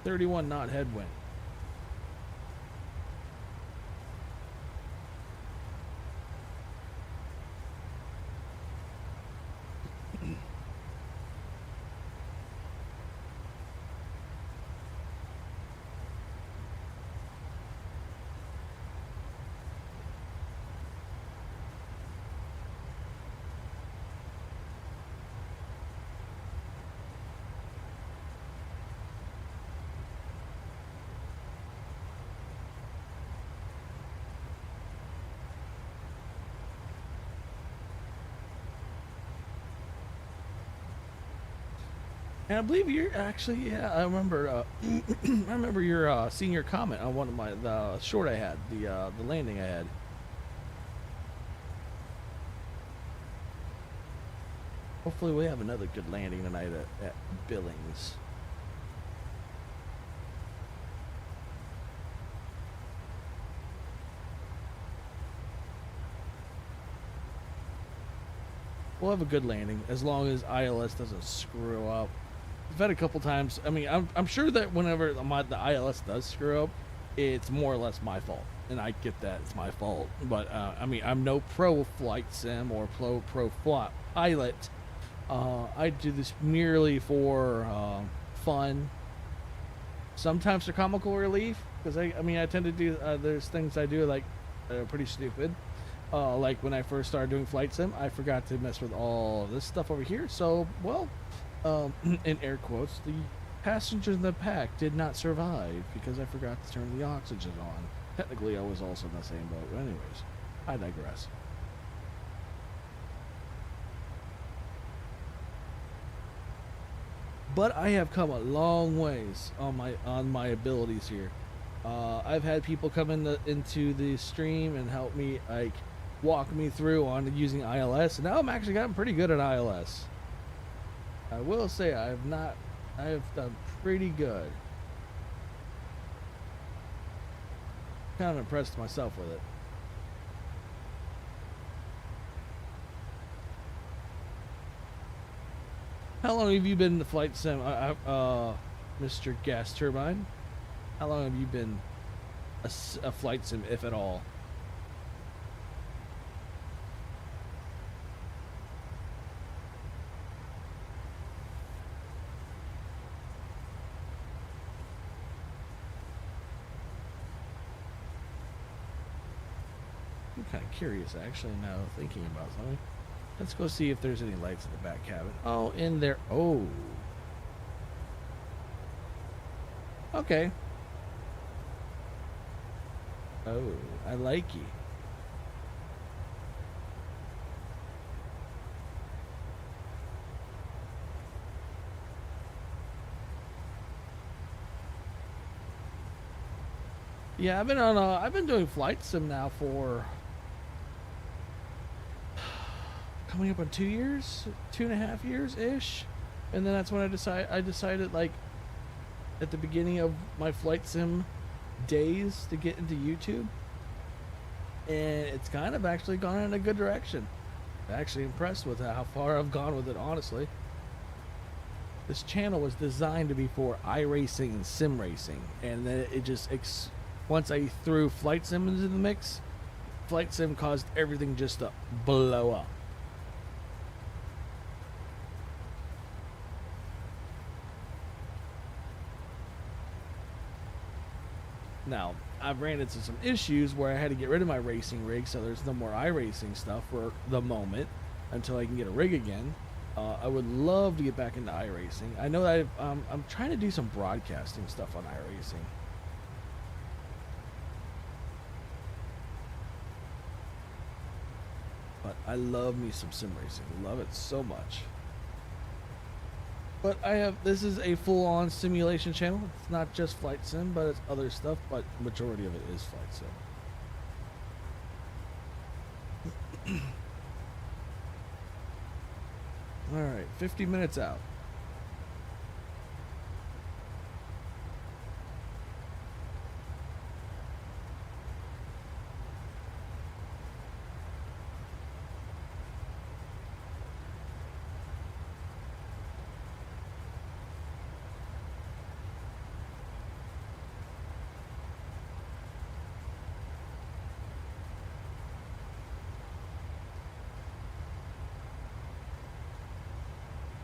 31 knot headwind. And I believe you're actually, yeah, I remember, I remember your seeing your comment on one of the short I had, the landing I had. Hopefully we have another good landing tonight at Billings. We'll have a good landing as long as ILS doesn't screw up. I've had a couple times. I mean, I'm sure that whenever the ILS does screw up, it's more or less my fault, and I get that it's my fault. But I mean, I'm no pro flight sim or pro pilot. I do this merely for fun. Sometimes for comical relief, because I mean, I tend to do. There's things I do like pretty stupid. Like when I first started doing flight sim, I forgot to mess with all of this stuff over here. So, well, in air quotes, the passengers in the pack did not survive because I forgot to turn the oxygen on. Technically, I was also in the same boat. But anyways, I digress. But I have come a long ways on my abilities here. I've had people come into the stream and help me, like, walk me through on using ILS, and now I'm actually gotten pretty good at ILS. I will say I have done pretty good. Kind of impressed myself with it. How long have you been in the flight sim, Mr. Gas Turbine? How long have you been a flight sim, if at all? I'm kind of curious, actually, now thinking about something. Let's go see if there's any lights in the back cabin. Oh, in there. Oh. Okay. Oh, I like you. Yeah, I've been doing flight sim now for coming up on 2 years, 2.5 years ish, and then that's when I decided like at the beginning of my flight sim days to get into YouTube, and it's kind of actually gone in a good direction. I'm actually impressed with how far I've gone with it, honestly. This channel was designed to be for iRacing and sim racing, and then it just once I threw flight sim into the mix, flight sim caused everything just to blow up. Now, I've ran into some issues where I had to get rid of my racing rig, so there's no more iRacing stuff for the moment until I can get a rig again. I would love to get back into iRacing. I know that I'm trying to do some broadcasting stuff on iRacing. But I love me some sim racing. Love it so much. But this is a full-on simulation channel. It's not just flight sim, but it's other stuff, but majority of it is flight sim. All right, 50 minutes out.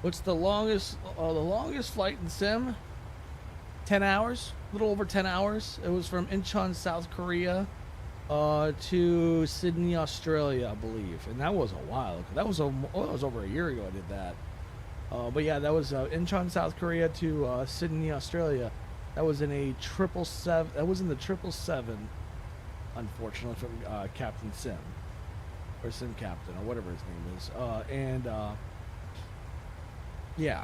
What's the longest flight in sim? 10 hours, a little over 10 hours. It was from Incheon, South Korea, to Sydney, Australia, I believe, and that was a while ago. That was over a year ago. I did that. But yeah, that was Incheon, South Korea to Sydney, Australia. That was in a 777. That was in the 777. Unfortunately, from Captain Sim or Sim Captain or whatever his name is, yeah.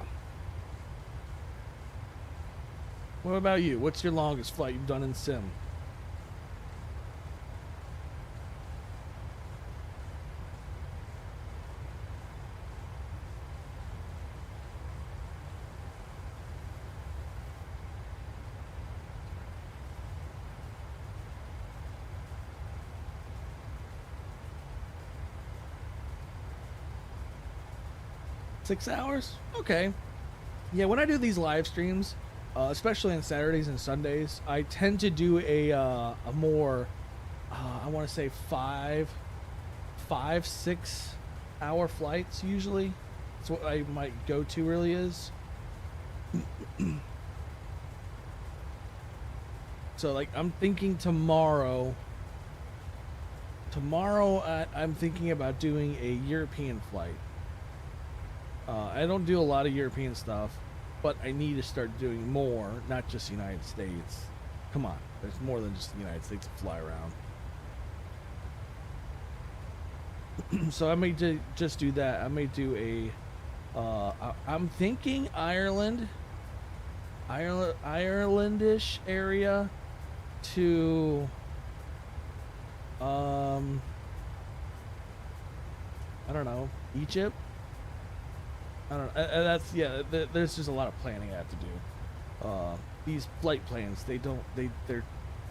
What about you? What's your longest flight you've done in sim? Six hours? Okay. Yeah, when I do these live streams, especially on Saturdays and Sundays, I tend to do a more, I want to say 6 hour flights usually. That's what my go-to really is. So like I'm thinking tomorrow I'm thinking about doing a European flight. I don't do a lot of European stuff, but I need to start doing more, not just the United States. Come on, there's more than just the United States to fly around. So I may just do that. I may do I'm thinking Irelandish area to, I don't know, Egypt. I don't know. That's yeah. There's just a lot of planning I have to do. These flight plans, they're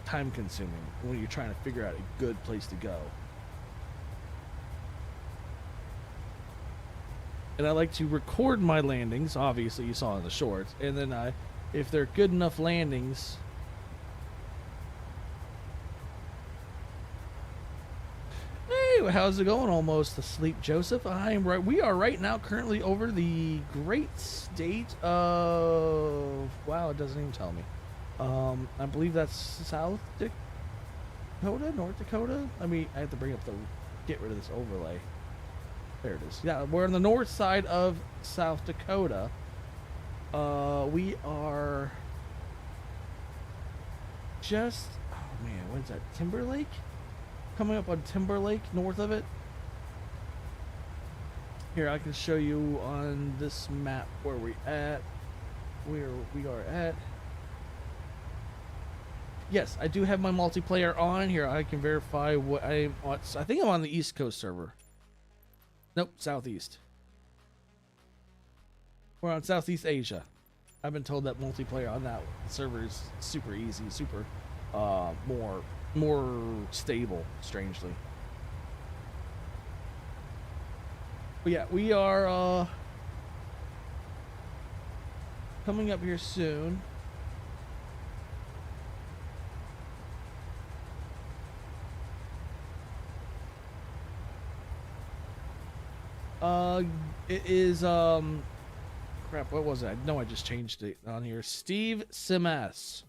time consuming when you're trying to figure out a good place to go. And I like to record my landings. Obviously, you saw in the shorts, and then if they're good enough landings. How's it going? Almost asleep, Joseph. We are right now currently over the great state of, wow, it doesn't even tell me. I believe that's South Dakota, North Dakota. I have to get rid of this overlay. There it is. Yeah, we're on the north side of South Dakota. We are just, oh man, when's that? Timberlake? Coming up on Timberlake, north of it. Here, I can show you on this map where we are at. yes, I do have my multiplayer on here. I can verify what I'm on. I think I'm on the East Coast server. Nope, Southeast. We're on Southeast Asia. I've been told that multiplayer on that server is super easy, super more stable, strangely. But yeah, we are coming up here soon. It is crap, what was it? I know I just changed it on here. Steve Simas.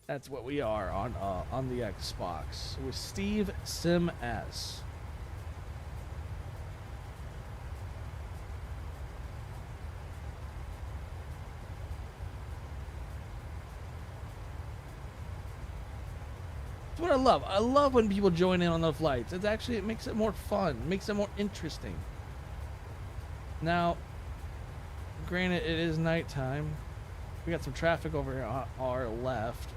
That's what we are on the Xbox. It was Steve Simas. That's what I love. I love when people join in on the flights. It makes it more fun, makes it more interesting. Now, granted, it is nighttime. We got some traffic over here on our left.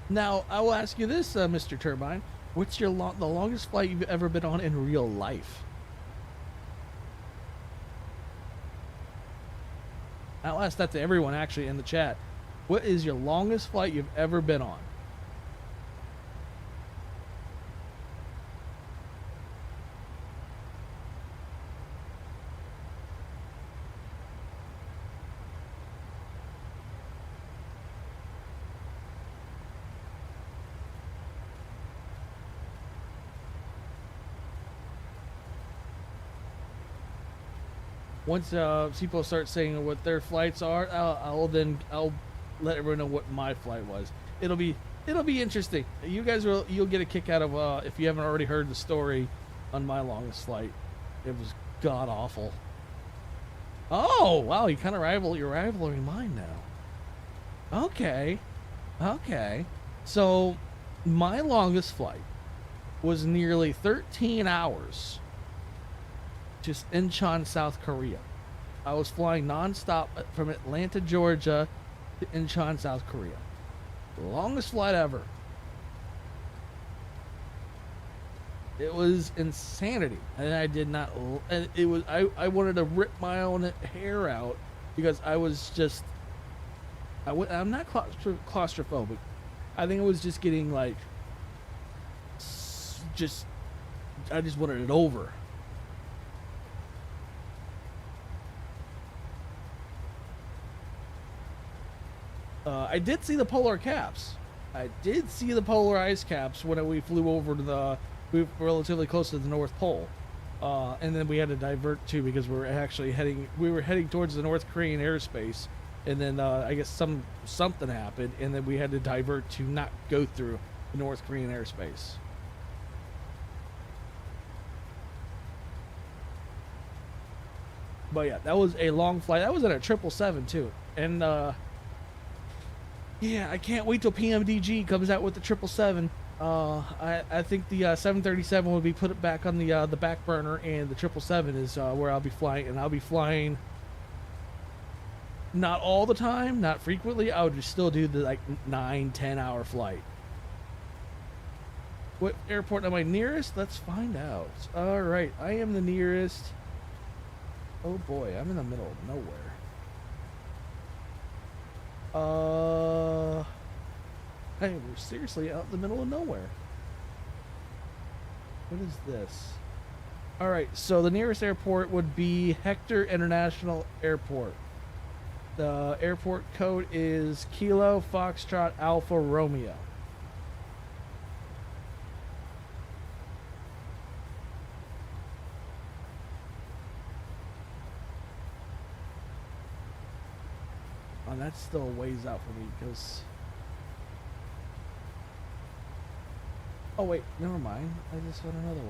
Now, I will ask you this, Mr. Turbine. What's the longest flight you've ever been on in real life? I'll ask that to everyone actually in the chat. What is your longest flight you've ever been on? Once people start saying what their flights are, I'll let everyone know what my flight was. It'll be interesting. You'll get a kick out of if you haven't already heard the story on my longest flight. It was god awful. Oh wow, you kind of you're rivaling mine now. Okay. So my longest flight was nearly 13 hours. Just Incheon, South Korea. I was flying nonstop from Atlanta, Georgia to Incheon, South Korea. The longest flight ever. It was insanity, and I did not. And it was I wanted to rip my own hair out because I was just. I'm not claustrophobic. I think it was just getting like. I just wanted it over. I did see the polar caps. I did see the polar ice caps when we flew over to we were relatively close to the North Pole. And then we had to divert too because we were heading towards the North Korean airspace. And then I guess something happened, and then we had to divert to not go through the North Korean airspace. But yeah, that was a long flight. That was at a 777 too. And yeah, I can't wait till PMDG comes out with the 777. I think the 737 will be put back on the back burner, and the 777 is where I'll be flying. And I'll be flying not all the time, not frequently. I would just still do the like 9-10 hour flight. What airport am I nearest? Let's find out. All right, I am the nearest. Oh boy, I'm in the middle of nowhere. Hey, we're seriously out in the middle of nowhere. What is this? Alright, so the nearest airport would be Hector International Airport. The airport code is Kilo Foxtrot Alpha Romeo. Oh, that's still a ways out for me because... Oh wait, never mind. I just found another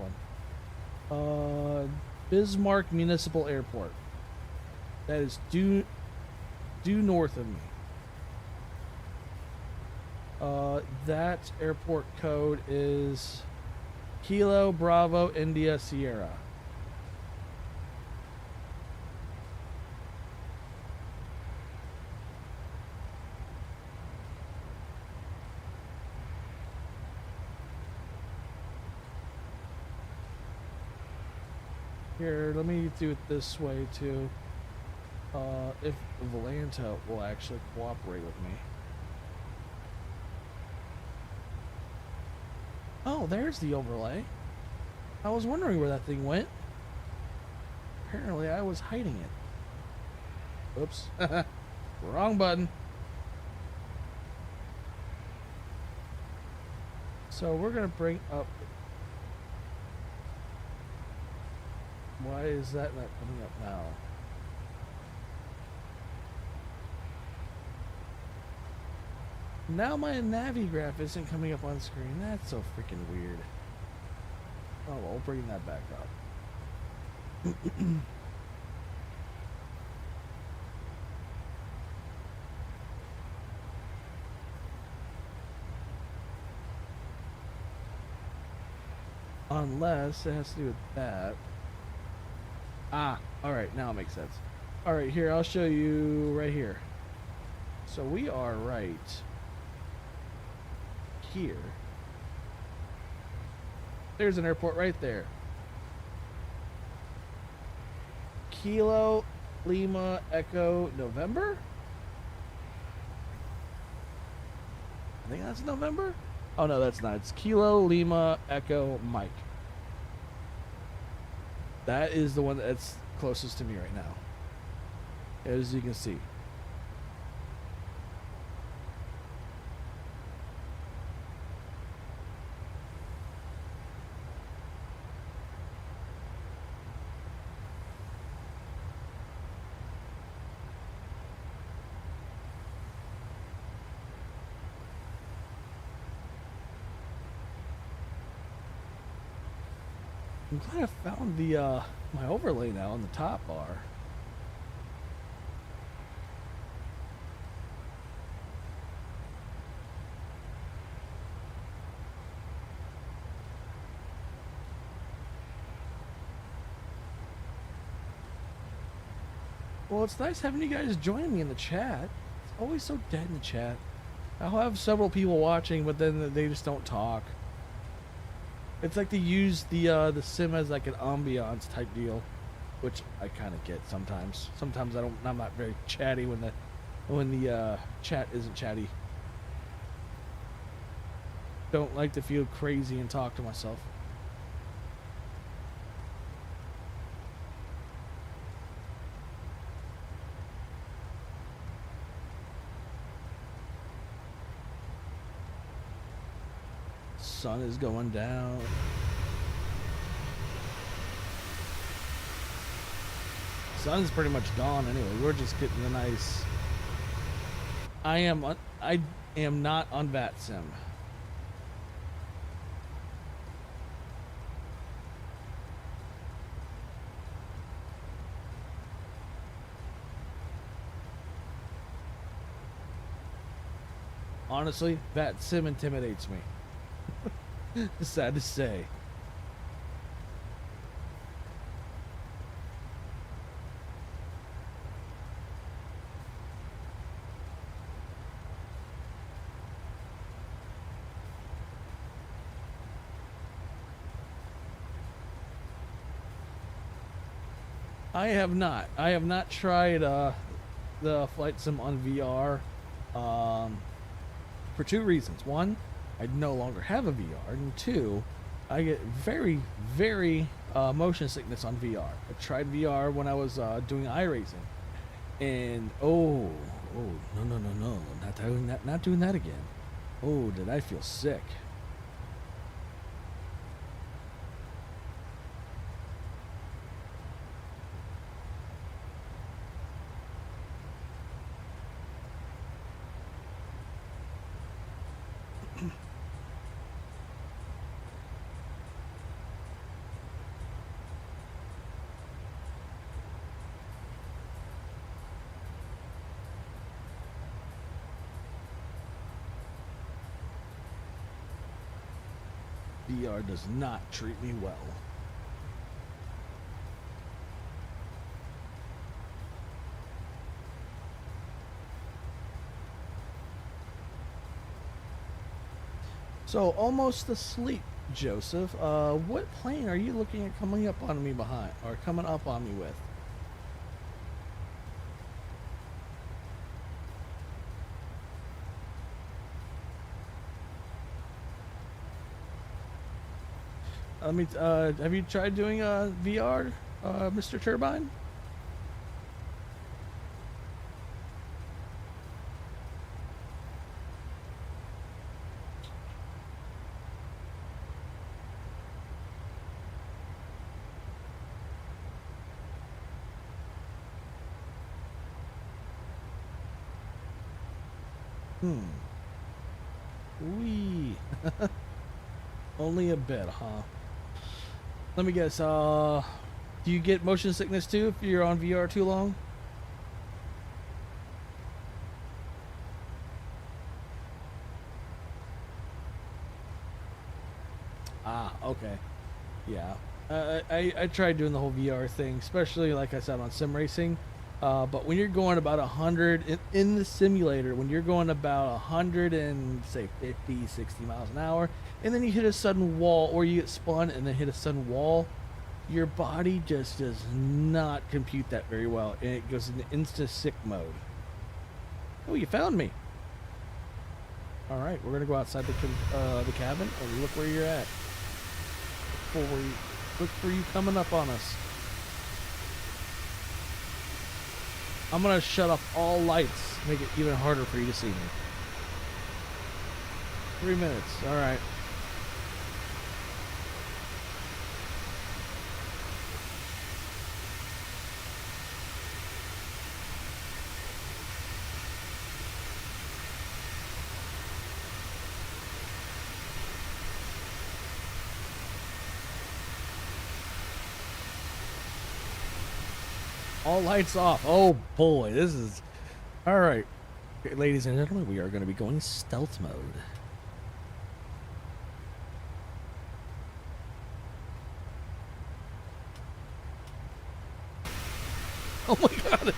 one. Bismarck Municipal Airport. That is due north of me. That airport code is Kilo Bravo India Sierra. Here, let me do it this way too. If Volanta will actually cooperate with me. Oh, there's the overlay. I was wondering where that thing went. Apparently, I was hiding it. Oops. Wrong button. So we're going to bring up... Why is that not coming up now? Now my Navigraph isn't coming up on screen. That's so freaking weird. Oh, well, we'll bring that back up. Unless it has to do with that. Ah, alright, now it makes sense. Alright, here, I'll show you right here. So we are right here. There's an airport right there. Kilo Lima Echo November? I think that's November? Oh no, that's not. It's Kilo Lima Echo Mike. That is the one that's closest to me right now, as you can see. I'm glad I found the my overlay now on the top bar. Well, it's nice having you guys join me in the chat. It's always so dead in the chat. I'll have several people watching, but then they just don't talk. It's like they use the sim as like an ambiance type deal, which I kind of get sometimes. Sometimes I'm not very chatty when the chat isn't chatty. Don't like to feel crazy and talk to myself. Sun is going down. Sun's pretty much gone anyway. We're just getting a nice. I am not on VATSIM. Honestly, VATSIM intimidates me. Sad to say. I have not. I have not tried the flight sim on VR for two reasons. One, I no longer have a VR, and two, I get very, very motion sickness on VR. I tried VR when I was doing iRacing, and no, not doing that again. Oh, did I feel sick? VR does not treat me well. So almost asleep, Joseph. What plane are you looking at coming up on me behind, or coming up on me with? Let me. Have you tried doing VR, Mr. Turbine? Wee. Only a bit, huh? Let me guess. Do you get motion sickness too if you're on VR too long? Ah, okay. Yeah. I tried doing the whole VR thing, especially like I said on sim racing. But when you're going about 100 in the simulator, when you're going about 100 and say 50, 60 miles an hour, and then you hit a sudden wall, or you get spun and then hit a sudden wall, your body just does not compute that very well, and it goes into insta sick mode. Oh, you found me. All right, we're gonna go outside the cabin and look where you're at. Look for you coming up on us. I'm gonna shut off all lights, make it even harder for you to see me. 3 minutes, all right. All lights off. Oh boy, this is all right. Okay, ladies and gentlemen, we are going to be going stealth mode. Oh my god.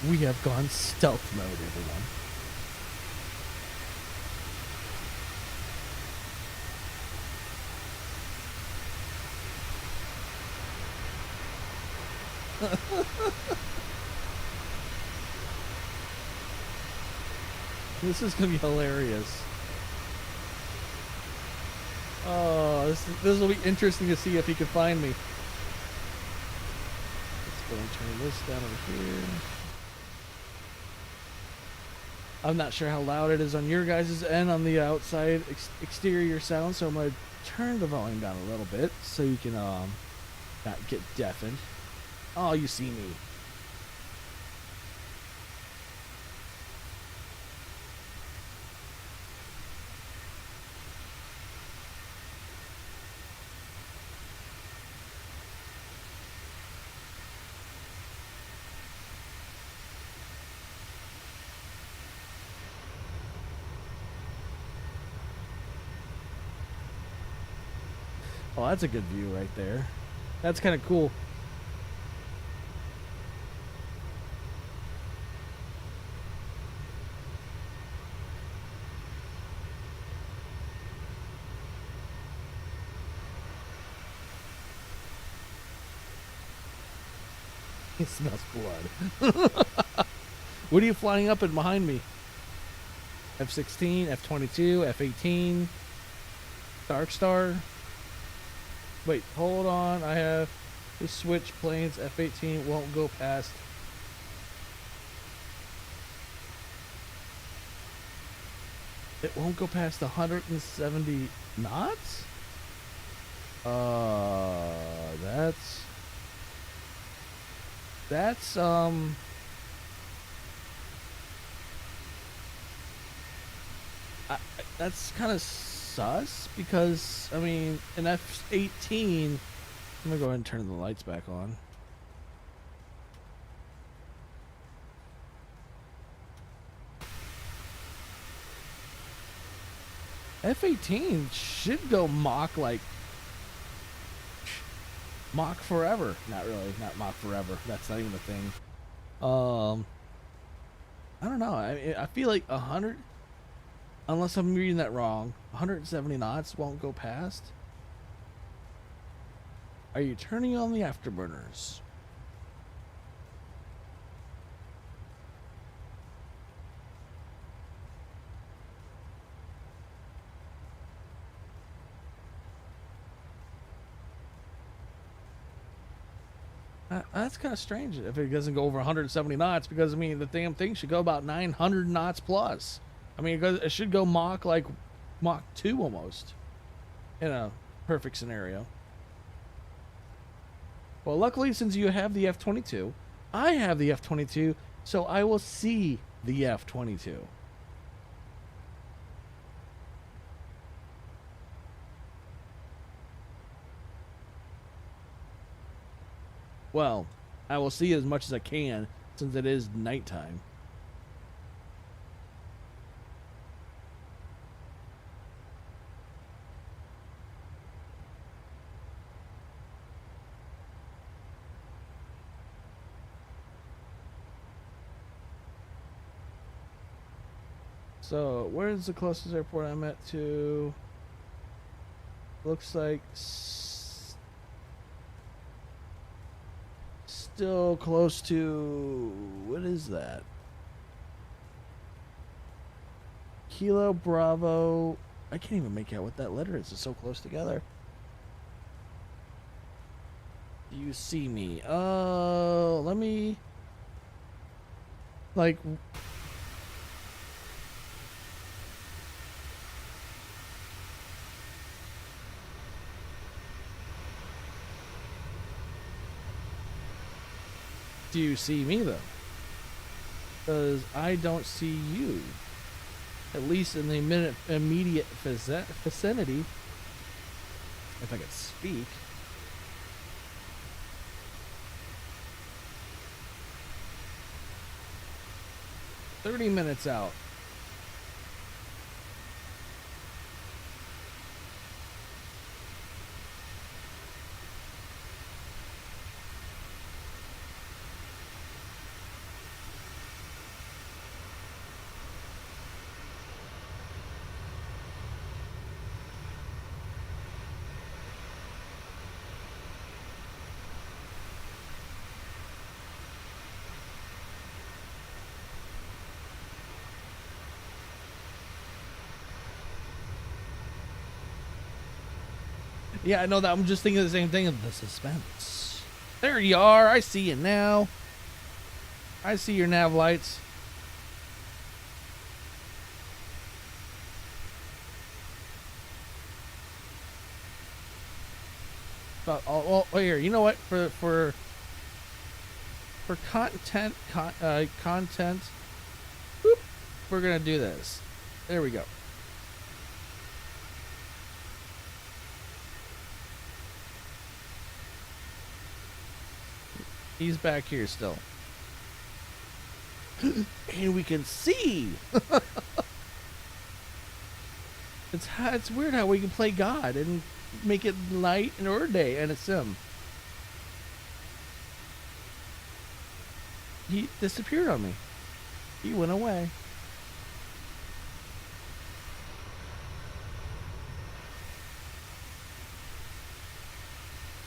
We have gone stealth mode, everyone. This is gonna be hilarious. Oh, this will be interesting to see if he can find me. Let's go and turn this down over here. I'm not sure how loud it is on your guys' end on the outside exterior sound, so I'm gonna turn the volume down a little bit so you can not get deafened. Oh, you see me. Oh, that's a good view right there. That's kind of cool. It smells blood. What are you flying up in behind me? F-16, F-22, F-18, Dark Star. Wait, hold on. I have to switch planes. F-18 won't go past. It won't go past 170 knots? That's kind of sus, because I mean an F-18. I'm gonna go ahead and turn the lights back on. F-18 should go Mach like Mach forever. Not really, not Mach forever. That's not even a thing. I don't know. I feel like 100, unless I'm reading that wrong, 170 knots won't go past. Are you turning on the afterburners? That's kind of strange if it doesn't go over 170 knots, because I mean the damn thing should go about 900 knots plus. I mean it should go Mach like Mach 2 almost in a perfect scenario. Well, luckily, since you have the F-22, I have the F-22, so I will see the F-22. Well, I will see as much as I can since it is nighttime. So, where's the closest airport I'm at to? Looks like still close to, what is that? Kilo Bravo. I can't even make out what that letter is. It's so close together. Do you see me? Let me, like, do you see me though? Because I don't see you. At least in the immediate vicinity. If I could speak. "30 minutes out." Yeah, I know that. I'm just thinking the same thing of the suspense. There you are. I see you now. I see your nav lights. But oh, here. You know what? For content, content. Whoop, we're gonna do this. There we go. He's back here still. And we can see. It's weird how we can play God and make it night or day, and it's him. He disappeared on me. He went away.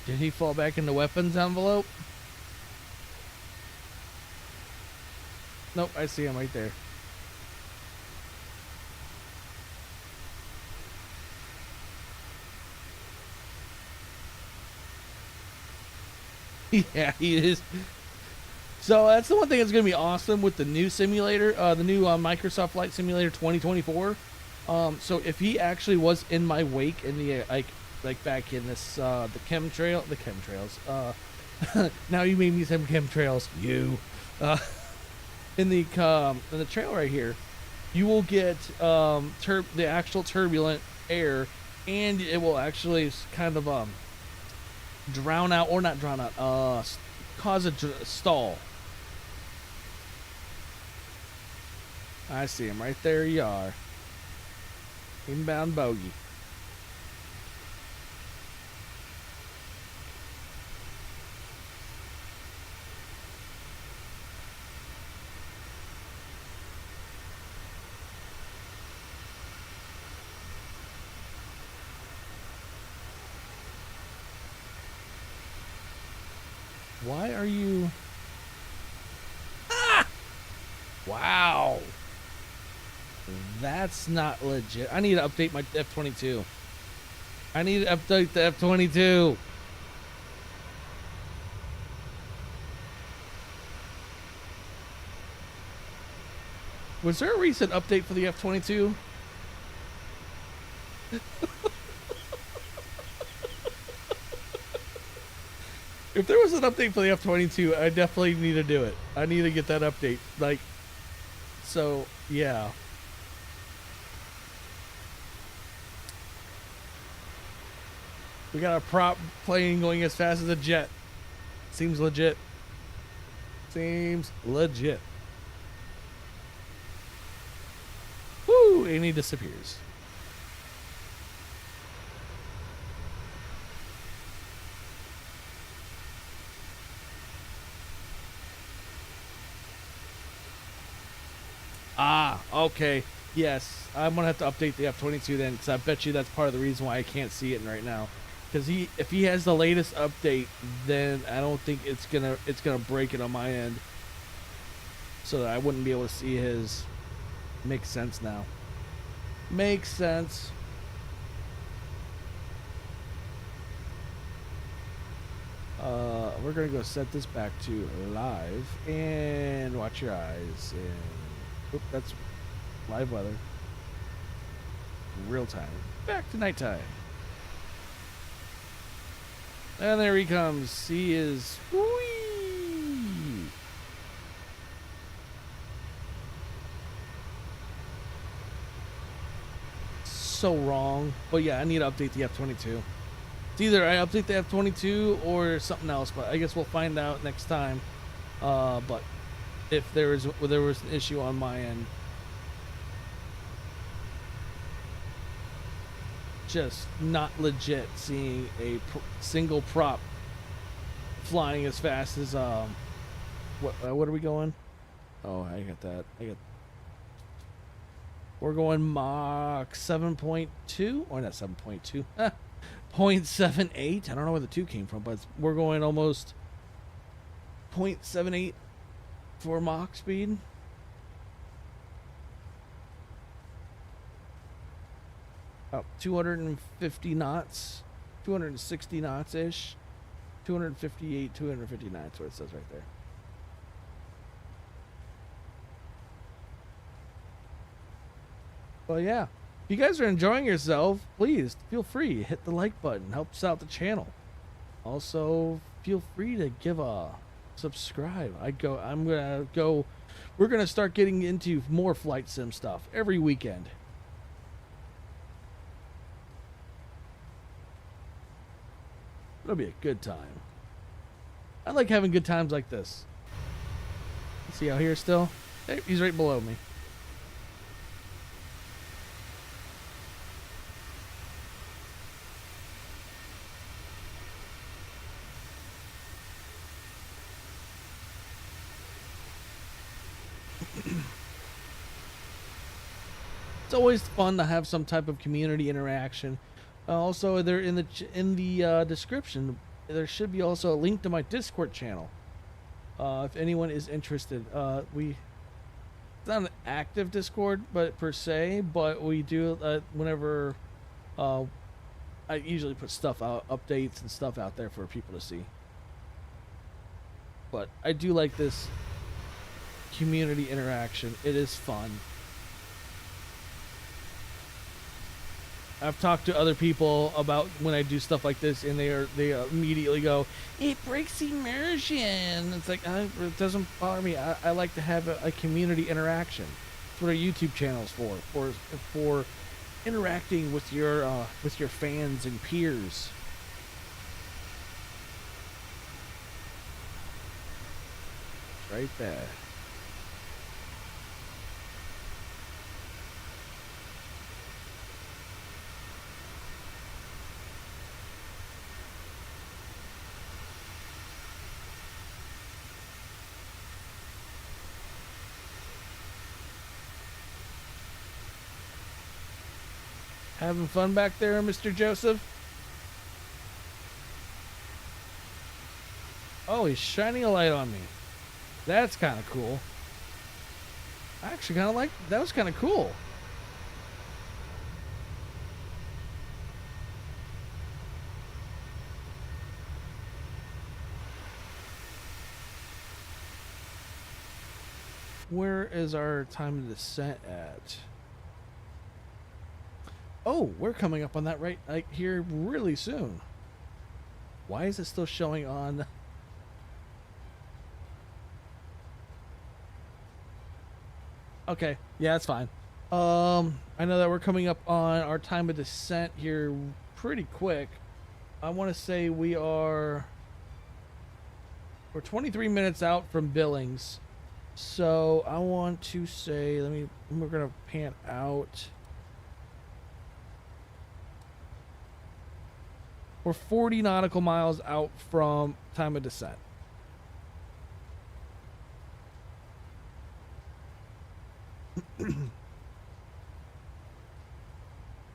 Did he fall back in the weapons envelope? Nope, I see him right there. Yeah, he is. So that's the one thing that's going to be awesome with the new simulator, the new Microsoft Flight Simulator 2024. So if he actually was in my wake in the like back in this the chemtrails. Now you made me say chemtrails. You. In the trail right here, you will get the actual turbulent air, and it will actually kind of drown out, or not drown out, cause a stall. I see him right there. You are. Inbound bogey. Why are you... Ah! Wow. That's not legit. I need to update my F-22. I need to update the F-22. Was there a recent update for the F-22? If there was an update for the F-22, I definitely need to do it. I need to get that update. Like, so, yeah. We got a prop plane going as fast as a jet. Seems legit. Seems legit. Woo! And he disappears. Ah, okay. Yes, I'm gonna have to update the F-22 then, because I bet you that's part of the reason why I can't see it right now. Because if he has the latest update, then I don't think it's gonna break it on my end, so that I wouldn't be able to see his. Makes sense now. Makes sense. We're gonna go set this back to live and watch your eyes. And oop, that's live weather. Real time. Back to nighttime. And there he comes. He is. Whee! So wrong. But yeah, I need to update the F-22. It's either I update the F-22 or something else, but I guess we'll find out next time. But if there was an issue on my end, just not legit seeing a single prop flying as fast as what are we going? Oh, I got that. We're going Mach 7.2 or not 7.2. 0.78. I don't know where the 2 came from, but we're going almost 0.78 for Mach speed. About 250 knots, 260 knots ish, 258, 259. That's what it says right there. Well, yeah. If you guys are enjoying yourself, please feel free to hit the like button. Helps out the channel. Also, feel free to give a subscribe. We're gonna start getting into more flight sim stuff every weekend. It'll be a good time. I like having good times like this. See out here still? Hey, he's right below me. It's always fun to have some type of community interaction. Also, there in the description, there should be also a link to my Discord channel. If anyone is interested, it's not an active Discord, but per se, but we do whenever I usually put stuff out, updates and stuff out there for people to see. But I do like this community interaction. It is fun. I've talked to other people about when I do stuff like this, and they immediately go, "It breaks immersion." It's like it doesn't bother me. I like to have a community interaction. That's what our YouTube channel's for interacting with your fans and peers. Right there. Having fun back there, Mr. Joseph? Oh, he's shining a light on me. That's kind of cool. I actually kind of like that. Was kind of cool. Where is our time of descent at? Oh, we're coming up on that right here really soon. Why is it still showing on? Okay, yeah, that's fine. I know that we're coming up on our time of descent here pretty quick. I want to say we're 23 minutes out from Billings. So I want to say, we're going to pan out. We're 40 nautical miles out from time of descent.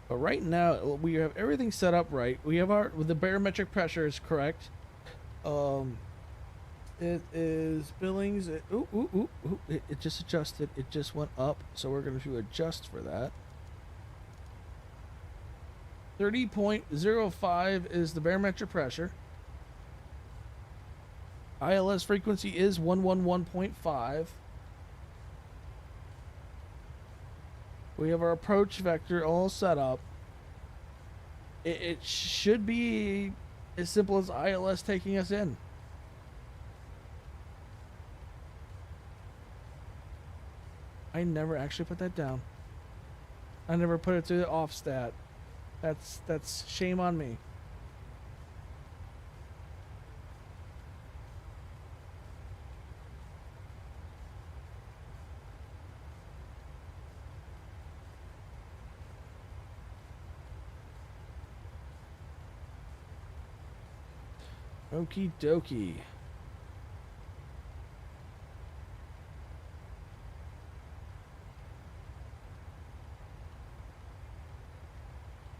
But right now, we have everything set up right. We have the barometric pressure is correct. It is Billings. It just adjusted. It just went up. So we're going to adjust for that. 30.05 is the barometric pressure. ILS frequency is 111.5. We have our approach vector all set up. It should be as simple as ILS taking us in. I never actually put that down. I never put it to the off stat. That's shame on me. Okie dokie.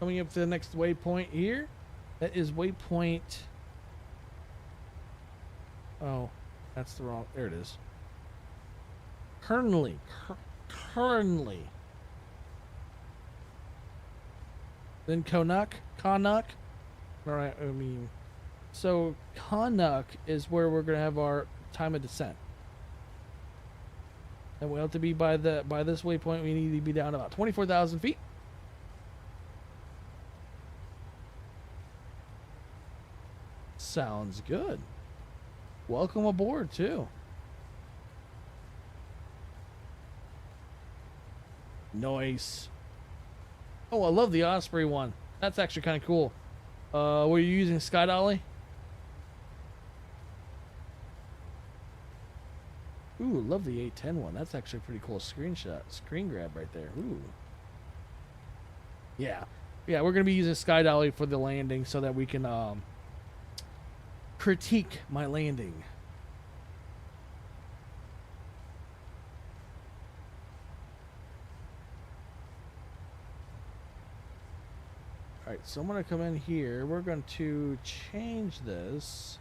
Coming up to the next waypoint here. That is waypoint. Oh, that's the wrong. There it is. Kernley. Kernley. Then Konuk. Alright, so Konuk is where we're gonna have our time of descent. And we have to be by this waypoint. We need to be down about 24,000 feet. Sounds good. Welcome aboard too. Nice. Oh, I love the Osprey one. That's actually kind of cool. Were you using Sky Dolly? Ooh, love the 810 one. That's actually a pretty cool screen grab right there. Ooh. Yeah. Yeah, we're going to be using Sky Dolly for the landing so that we can critique my landing. Alright, so I'm going to come in here. We're going to change this.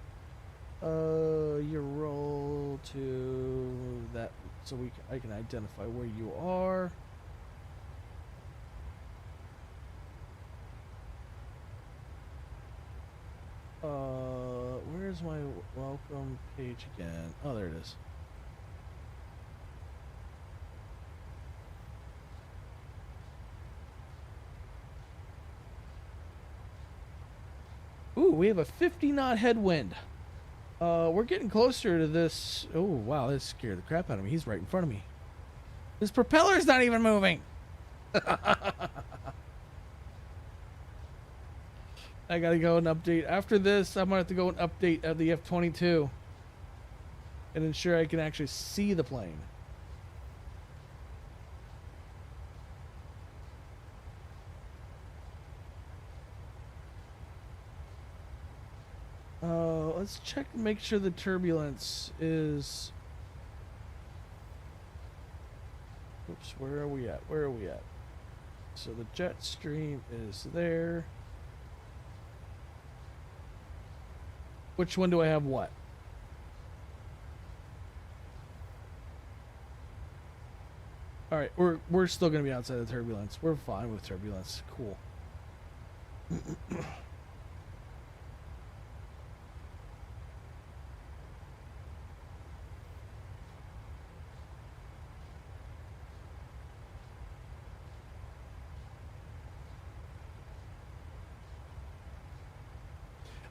You roll to that so I can identify where you are. Where's my welcome page again? Oh, there it is. Ooh, we have a 50 knot headwind. We're getting closer to this. Oh, wow, that scared the crap out of me. He's right in front of me. This propeller's not even moving. I gotta go and update. After this, I'm gonna have to go and update the F-22 and ensure I can actually see the plane. Let's check, make sure the turbulence is. Oops, where are we at? Where are we at? So the jet stream is there. Which one do I have what? All right, we're still gonna be outside of turbulence. We're fine with turbulence. Cool.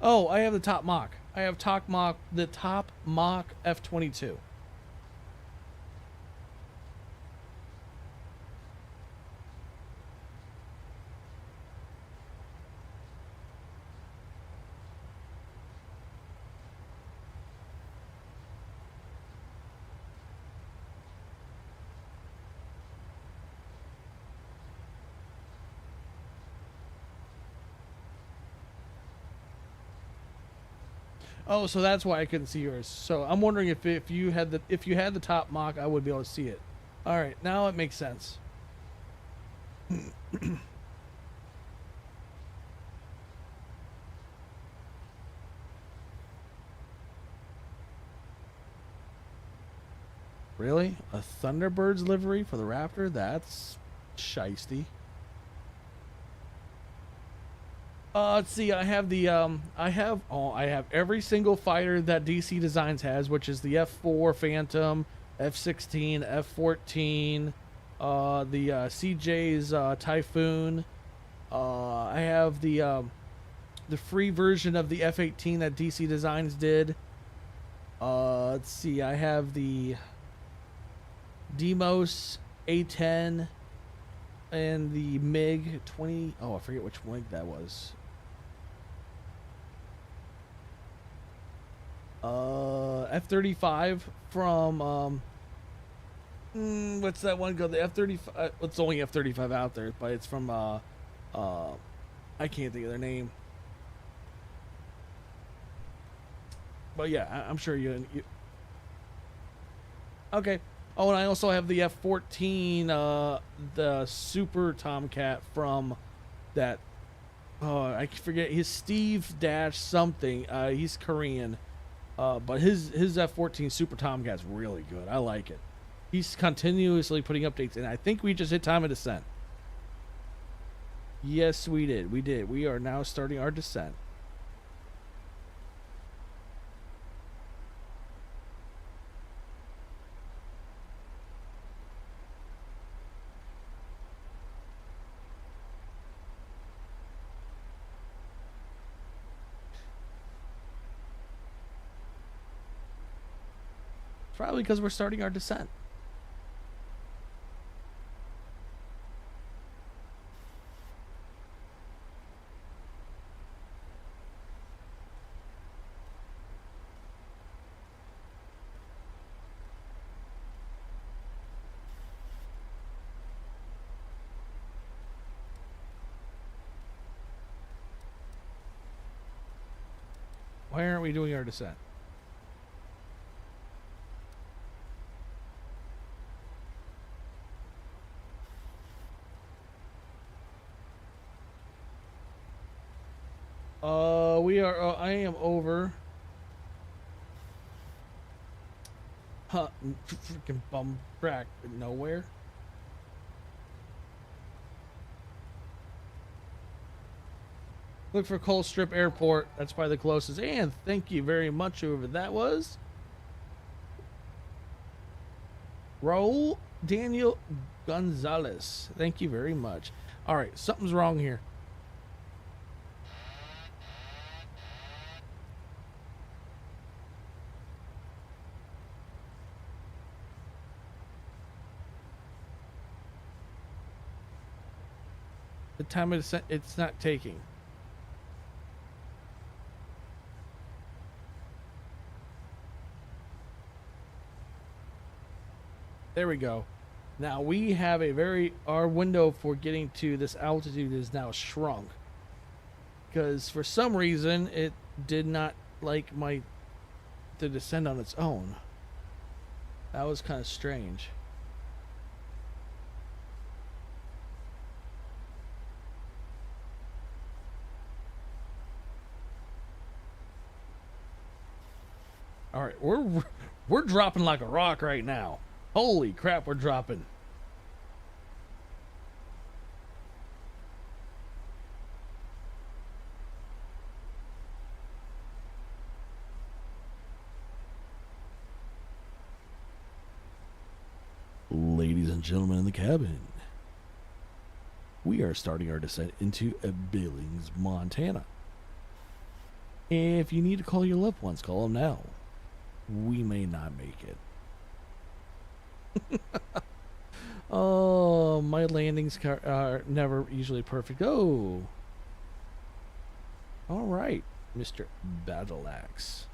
Oh, I have the top mock. I have the top mock F-22. Oh, so that's why I couldn't see yours. So I'm wondering if you had the top mock, I would be able to see it. All right, now it makes sense. Really? A Thunderbirds livery for the Raptor? That's shisty. Let's see. I have I have every single fighter that DC Designs has, which is the F4 Phantom, F16, F14, the CJ's Typhoon. I have the free version of the F18 that DC Designs did. Let's see. I have the Demos A10 and the MiG 20. Oh, I forget which MiG that was. F-35 from what's that one called? The F-35. It's only F-35 out there, but it's from I can't think of their name. But yeah, I'm sure you. Okay. Oh, and I also have the F-14, the Super Tomcat from that. Oh, I forget his Steve Dash something. He's Korean. But his F-14 Super Tomcat's really good. I like it. He's continuously putting updates, and I think we just hit time of descent. Yes, we did. We did. We are now starting our descent. Probably because we're starting our descent. Why aren't we doing our descent? We are. I am over. Huh? Freaking bum crack nowhere. Look for Coal Strip Airport. That's probably the closest. And thank you very much, whoever that was. Raul Daniel Gonzalez. Thank you very much. All right, something's wrong here. The time of descent, it's not taking. There we go. Now we have our window for getting to this altitude is now shrunk. Because for some reason it did not like to descend on its own. That was kind of strange. All right, we're dropping like a rock right now. Holy crap, we're dropping. Ladies and gentlemen in the cabin, we are starting our descent into Billings, Montana. If you need to call your loved ones, call them now. We may not make it. Oh, my landings are never usually perfect. Oh. All right, Mr. Battle Axe.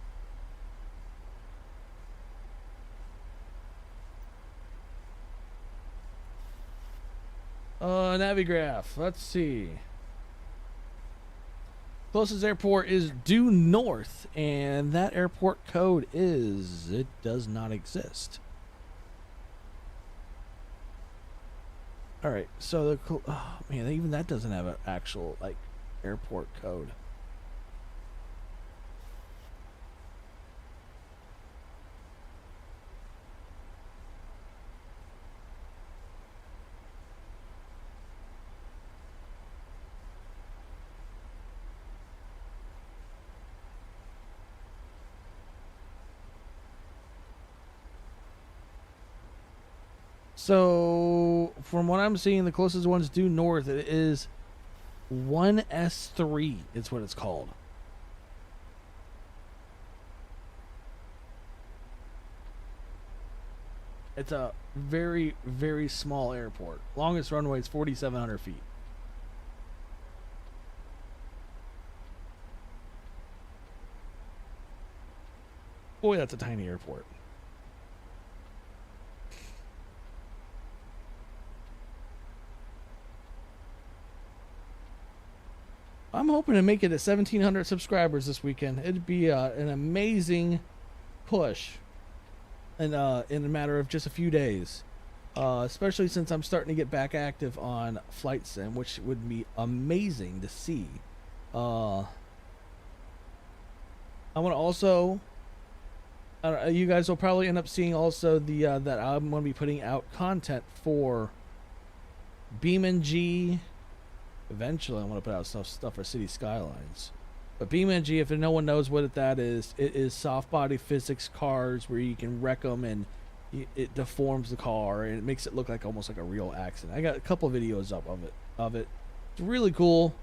Navigraph. Let's see. Closest airport is due north, and that airport code is, it does not exist. All right, so oh man, even that doesn't have an actual like airport code. So, from what I'm seeing, the closest one's due north. It is 1S3. It's what it's called. It's a very, very small airport. Longest runway is 4,700 feet. Boy, that's a tiny airport. I'm hoping to make it at 1,700 subscribers this weekend. It'd be an amazing push in a matter of just a few days. Especially since I'm starting to get back active on Flight Sim, which would be amazing to see. I want to also... you guys will probably end up seeing also the that I'm going to be putting out content for BeamNG. Eventually, I'm going to put out stuff for City Skylines. But BeamNG, if no one knows what that is, it is soft body physics cars where you can wreck them and it deforms the car and it makes it look like almost like a real accident. I got a couple videos up of it. It's really cool.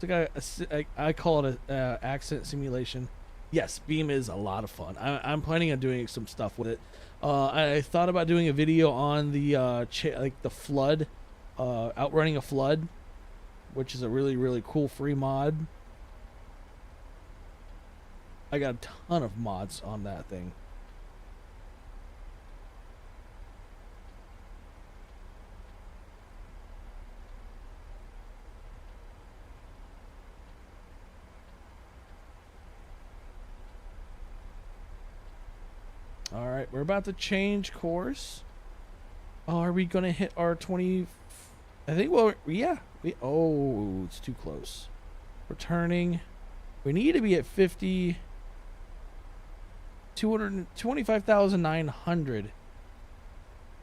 It's like I call it a accident simulation. Yes, Beam is a lot of fun. I'm planning on doing some stuff with it. I thought about doing a video on the like the flood, outrunning a flood, which is a really, really cool free mod. I got a ton of mods on that thing. All right, we're about to change course. Oh, are we gonna hit our 20? I think. Well, yeah. Oh, it's too close. We're turning. We need to be at 50. 225,900.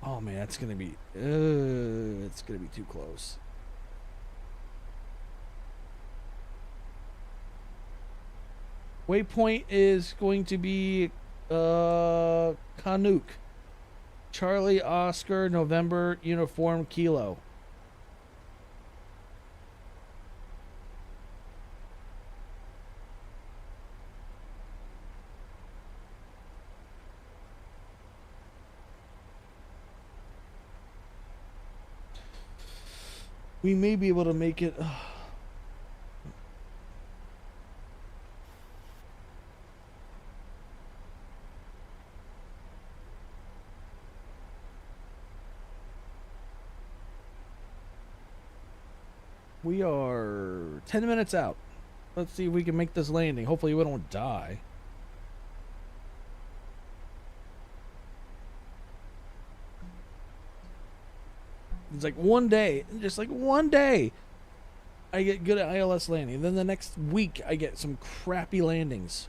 Oh man, that's gonna be. It's gonna be too close. Waypoint is going to be Canuck. Charlie Oscar November Uniform Kilo. We may be able to make it. We are 10 minutes out. Let's see if we can make this landing. Hopefully we don't die. It's like one day, just like one day, I get good at ILS landing. Then the next week, I get some crappy landings.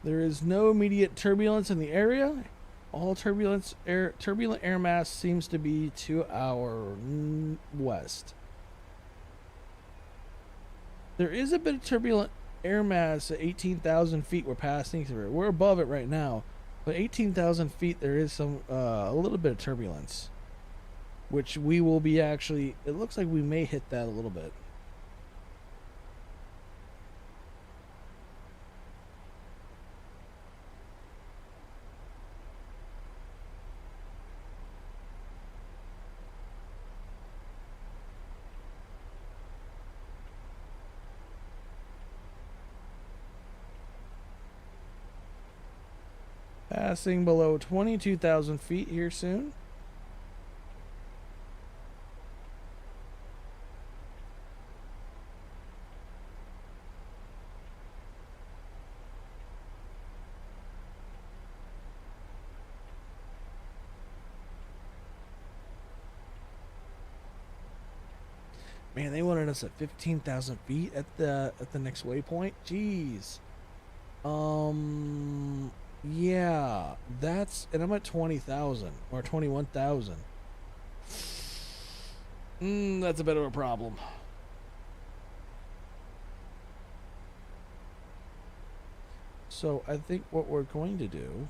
There is no immediate turbulence in the area. All turbulent air mass seems to be to our west. There is a bit of turbulent air mass at 18,000 feet we're passing through. We're above it right now, but 18,000 feet there is some a little bit of turbulence, which we will be actually. It looks like we may hit that a little bit. Passing below 22,000 feet here soon. Man, they wanted us at 15,000 feet at the next waypoint. Jeez. Yeah, and I'm at 20,000 or 21,000. That's a bit of a problem. So I think what we're going to do.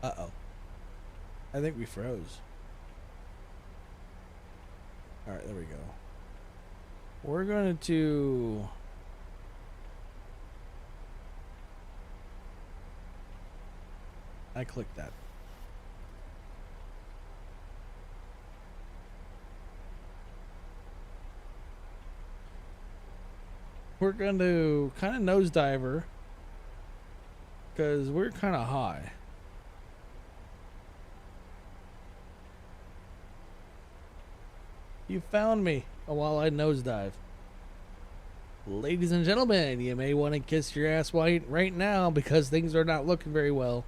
Uh-oh. I think we froze. Alright, there we go. We're going to... I clicked that. We're going to kind of nosedive her because we're kind of high. You found me while I nosedive. Ladies and gentlemen, you may want to kiss your ass right now because things are not looking very well.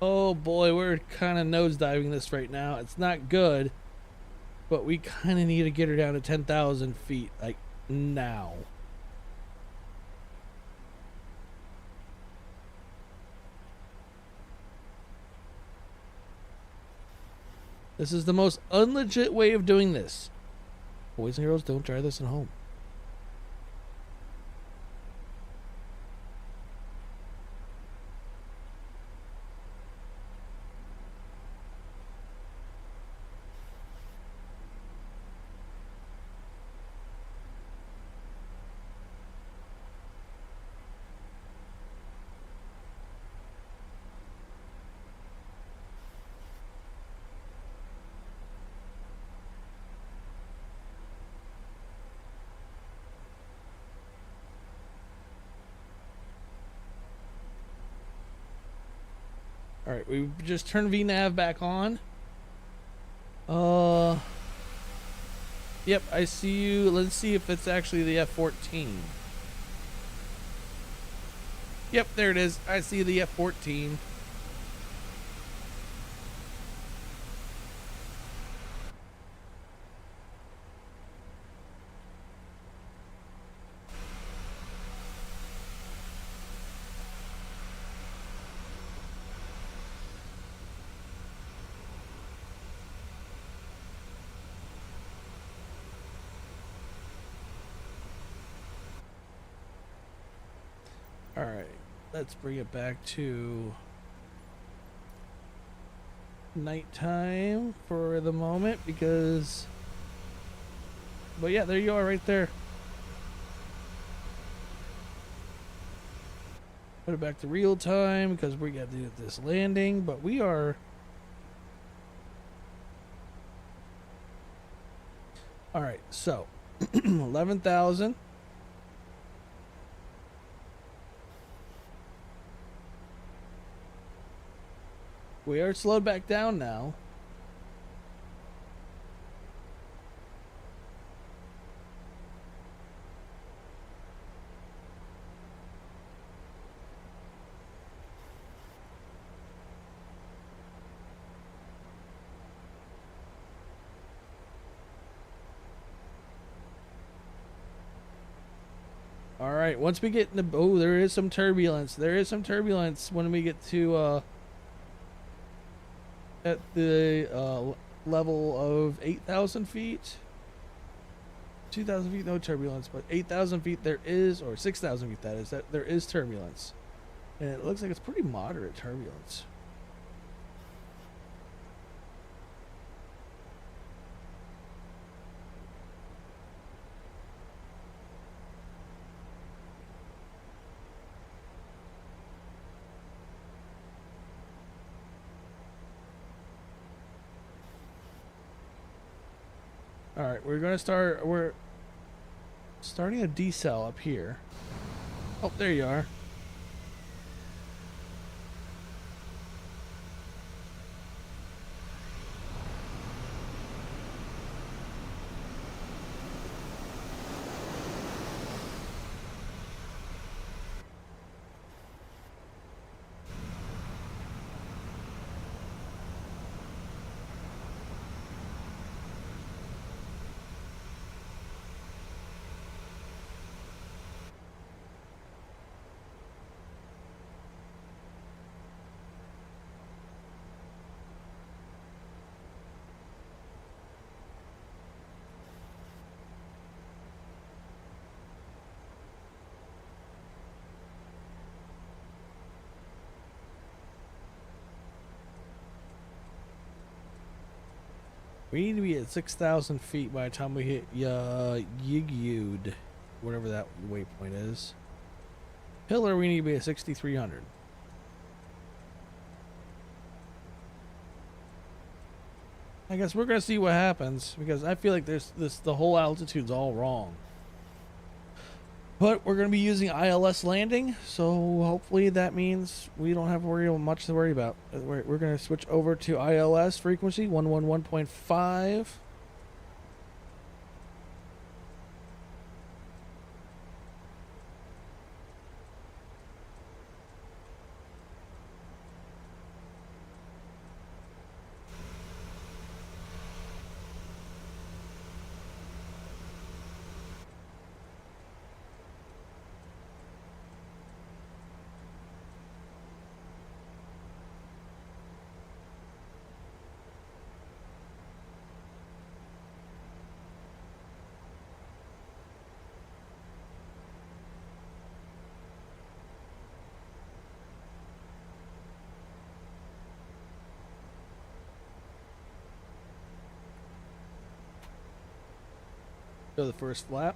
Oh boy, we're kind of nosediving this right now. It's not good, but we kind of need to get her down to 10,000 feet, like now. This is the most unlegit way of doing this. Boys and girls, don't try this at home. Alright, we just turned VNav back on. Yep, I see you. Let's see if it's actually the F-14. Yep, there it is. I see the F-14. Alright, let's bring it back to nighttime for the moment because But yeah, there you are right there. Put it back to real time because we got to do this landing, but we are... Alright, so 11,000. We are slowed back down now. All right, once we get in the... Oh, there is some turbulence. There is some turbulence when we get to at the level of 8,000 feet. 2,000 feet, no turbulence, but 8,000 feet there is, or 6,000 feet that is, that there is turbulence. And it looks like it's pretty moderate turbulence. All right, we're starting a decel up here. Oh, there you are. We need to be at 6,000 feet by the time we hit Yigyud, whatever that waypoint is. Pillar, we need to be at 6,300. I guess we're gonna see what happens because I feel like the whole altitude's all wrong. But we're going to be using ILS landing, so hopefully that means we don't have much to worry about. We're going to switch over to ILS frequency 111.5. Go the first flap.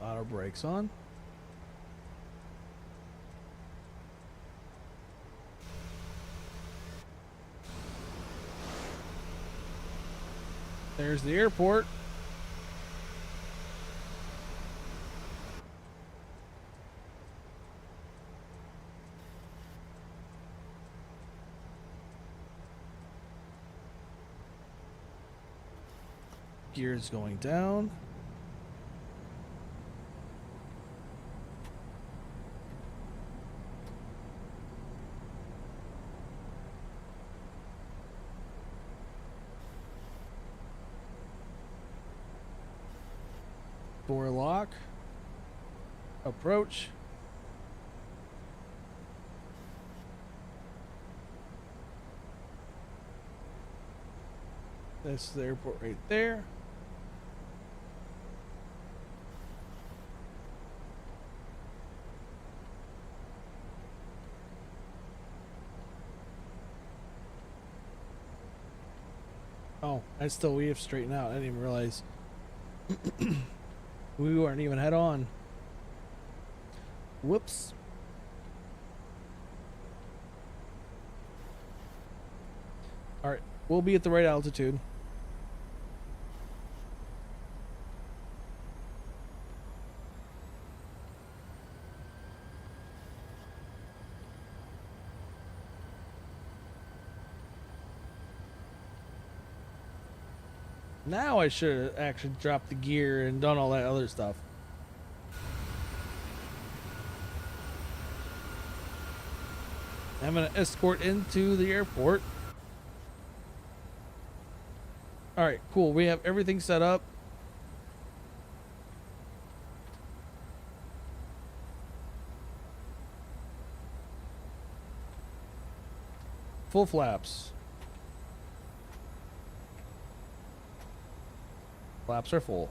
Auto brakes on. There's the airport. Gears going down. Door lock. Approach. That's the airport right there. Oh, we have to straighten out. I didn't even realize we weren't even head on. Whoops. All right, we'll be at the right altitude. Now I should have actually dropped the gear and done all that other stuff. I'm going to escort into the airport. All right, cool. We have everything set up. Full flaps. Flaps are full.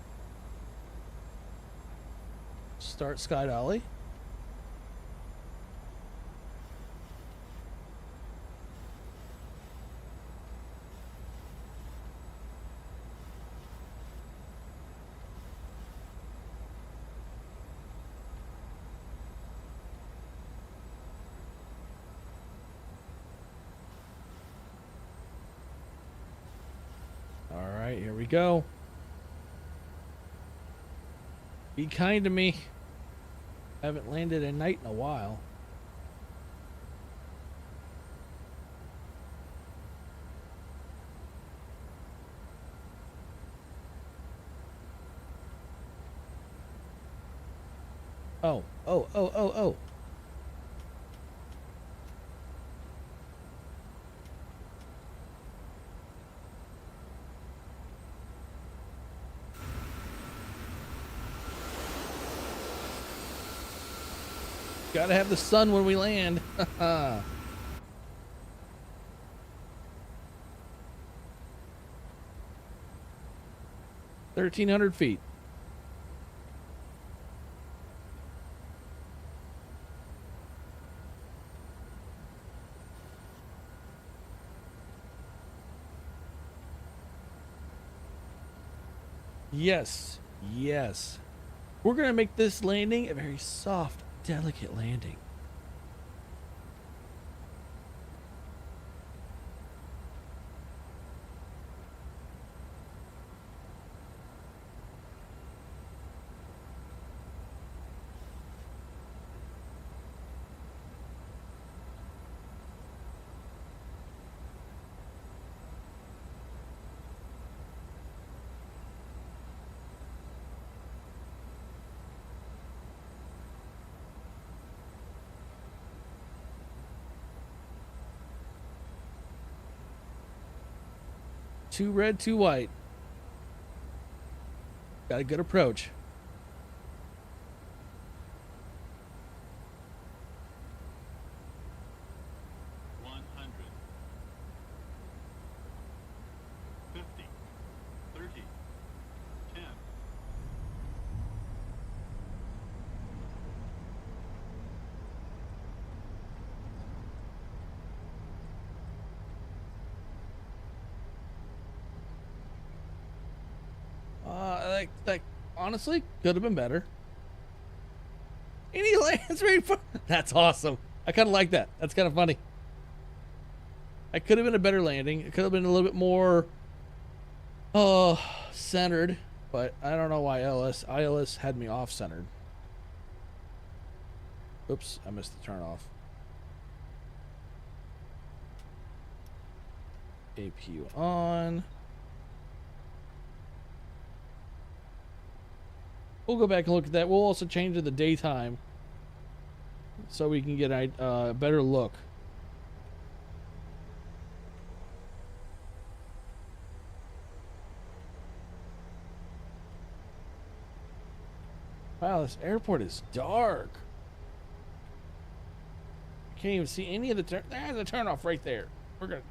Start sky dolly. All right, here we go. Be kind to me. Haven't landed at night in a while. Oh. Gotta have the sun when we land. 1,300 feet. Yes. We're gonna make this landing a very soft, delicate landing. Two red, two white. Got a good approach. That honestly could have been better. And he lands right for. That's awesome. I kind of like that. That's kind of funny. I could have been a better landing. It could have been a little bit more, centered. But I don't know why ILS had me off centered. Oops, I missed the turn off. APU on. We'll go back and look at that. We'll also change to the daytime so we can get a better look. Wow, this airport is dark. I can't even see any of the turn. There's a turnoff right there. We're gonna.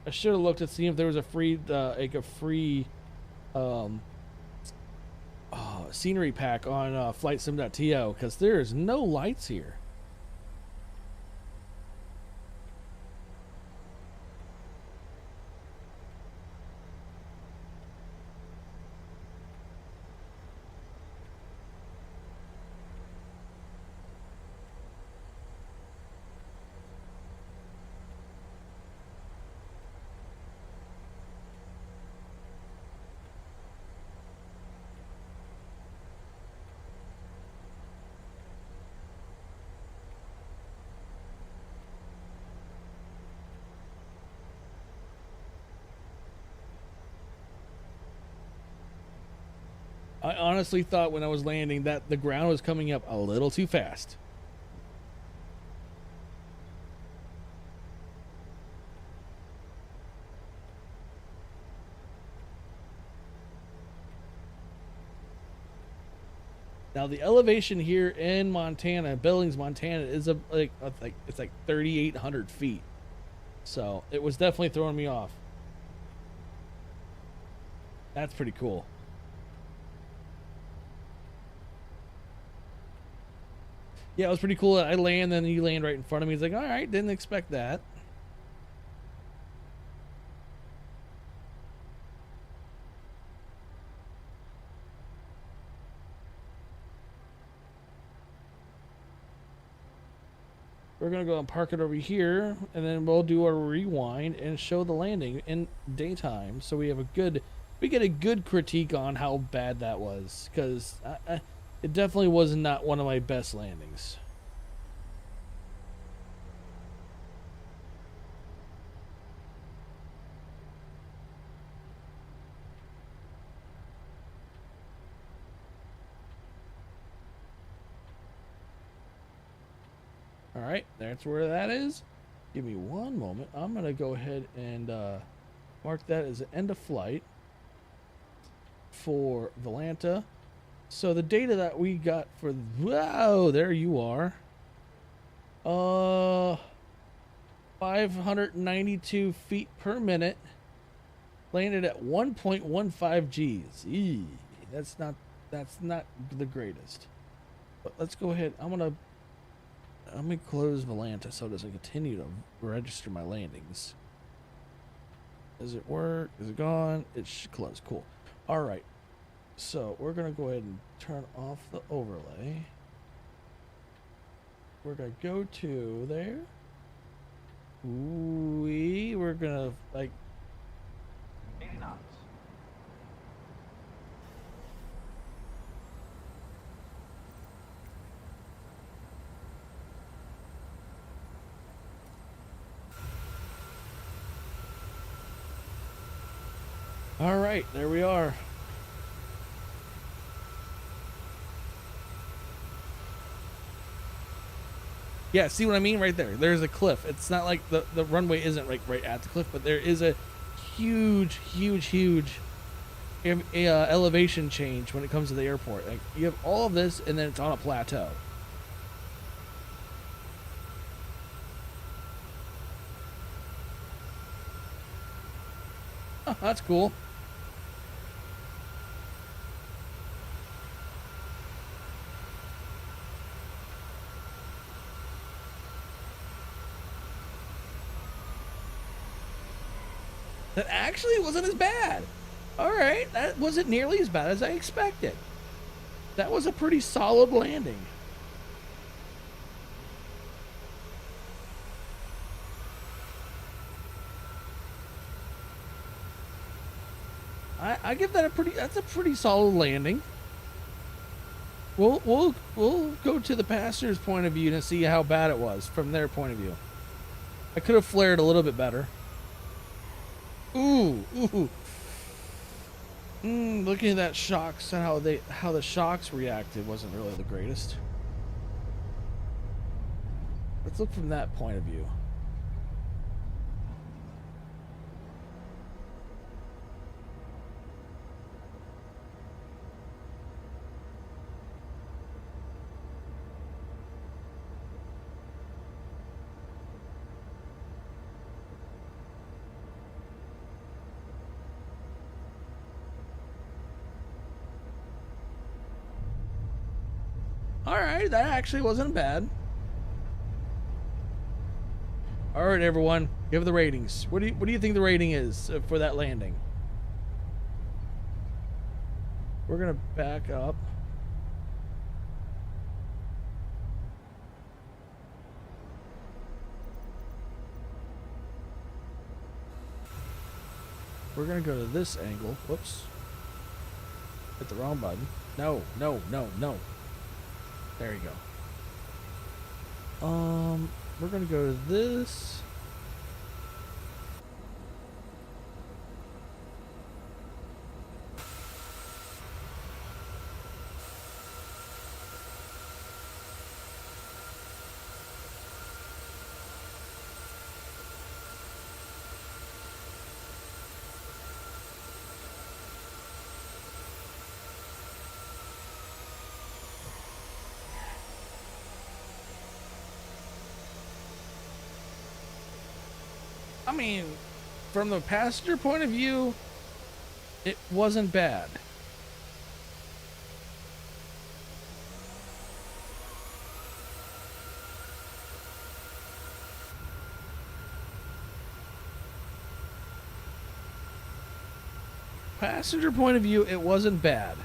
I should have looked to see if there was a free um, scenery pack on FlightSim.to because there is no lights here. I honestly thought when I was landing that the ground was coming up a little too fast. Now the elevation here in Montana, Billings, Montana, is it's like 3,800 feet. So it was definitely throwing me off. That's pretty cool. Yeah, it was pretty cool. I land, then you land right in front of me. He's like, all right, didn't expect that. We're gonna go and park it over here, and then we'll do a rewind and show the landing in daytime, so we get a good critique on how bad that was, because it definitely was not one of my best landings. All right, that's where that is. Give me one moment. I'm gonna go ahead and mark that as an end of flight for Volanta. So the data that we got for, wow, there you are. 592 feet per minute. Landed at 1.15 G's. Eee, that's not the greatest. But let's go ahead. Let me close Volanta so it doesn't continue to register my landings. Does it work? Is it gone? It's closed. Cool. All right. So we're going to go ahead and turn off the overlay. We're going to go to there. We're going to, like, 80 knots. all right, there we are. Yeah, see what I mean right there? There's a cliff. It's not like the runway isn't right at the cliff, but there is a huge elevation change when it comes to the airport. Like, you have all of this, and then it's on a plateau. Oh, that's cool. That actually wasn't as bad. All right, that wasn't nearly as bad as I expected. That was a pretty solid landing. I give that that's a pretty solid landing. We'll go to the passenger's point of view to see how bad it was from their point of view. I could have flared a little bit better. Ooh. Looking at that shocks and how the shocks reacted wasn't really the greatest. Let's look from that point of view. All right, that actually wasn't bad. All right, everyone, give the ratings. What do you think the rating is for that landing? We're gonna back up. We're gonna go to this angle. Whoops. Hit the wrong button. No, no, no, no. There you go. We're gonna go to this. I mean, from the passenger point of view, it wasn't bad. Passenger point of view, it wasn't bad.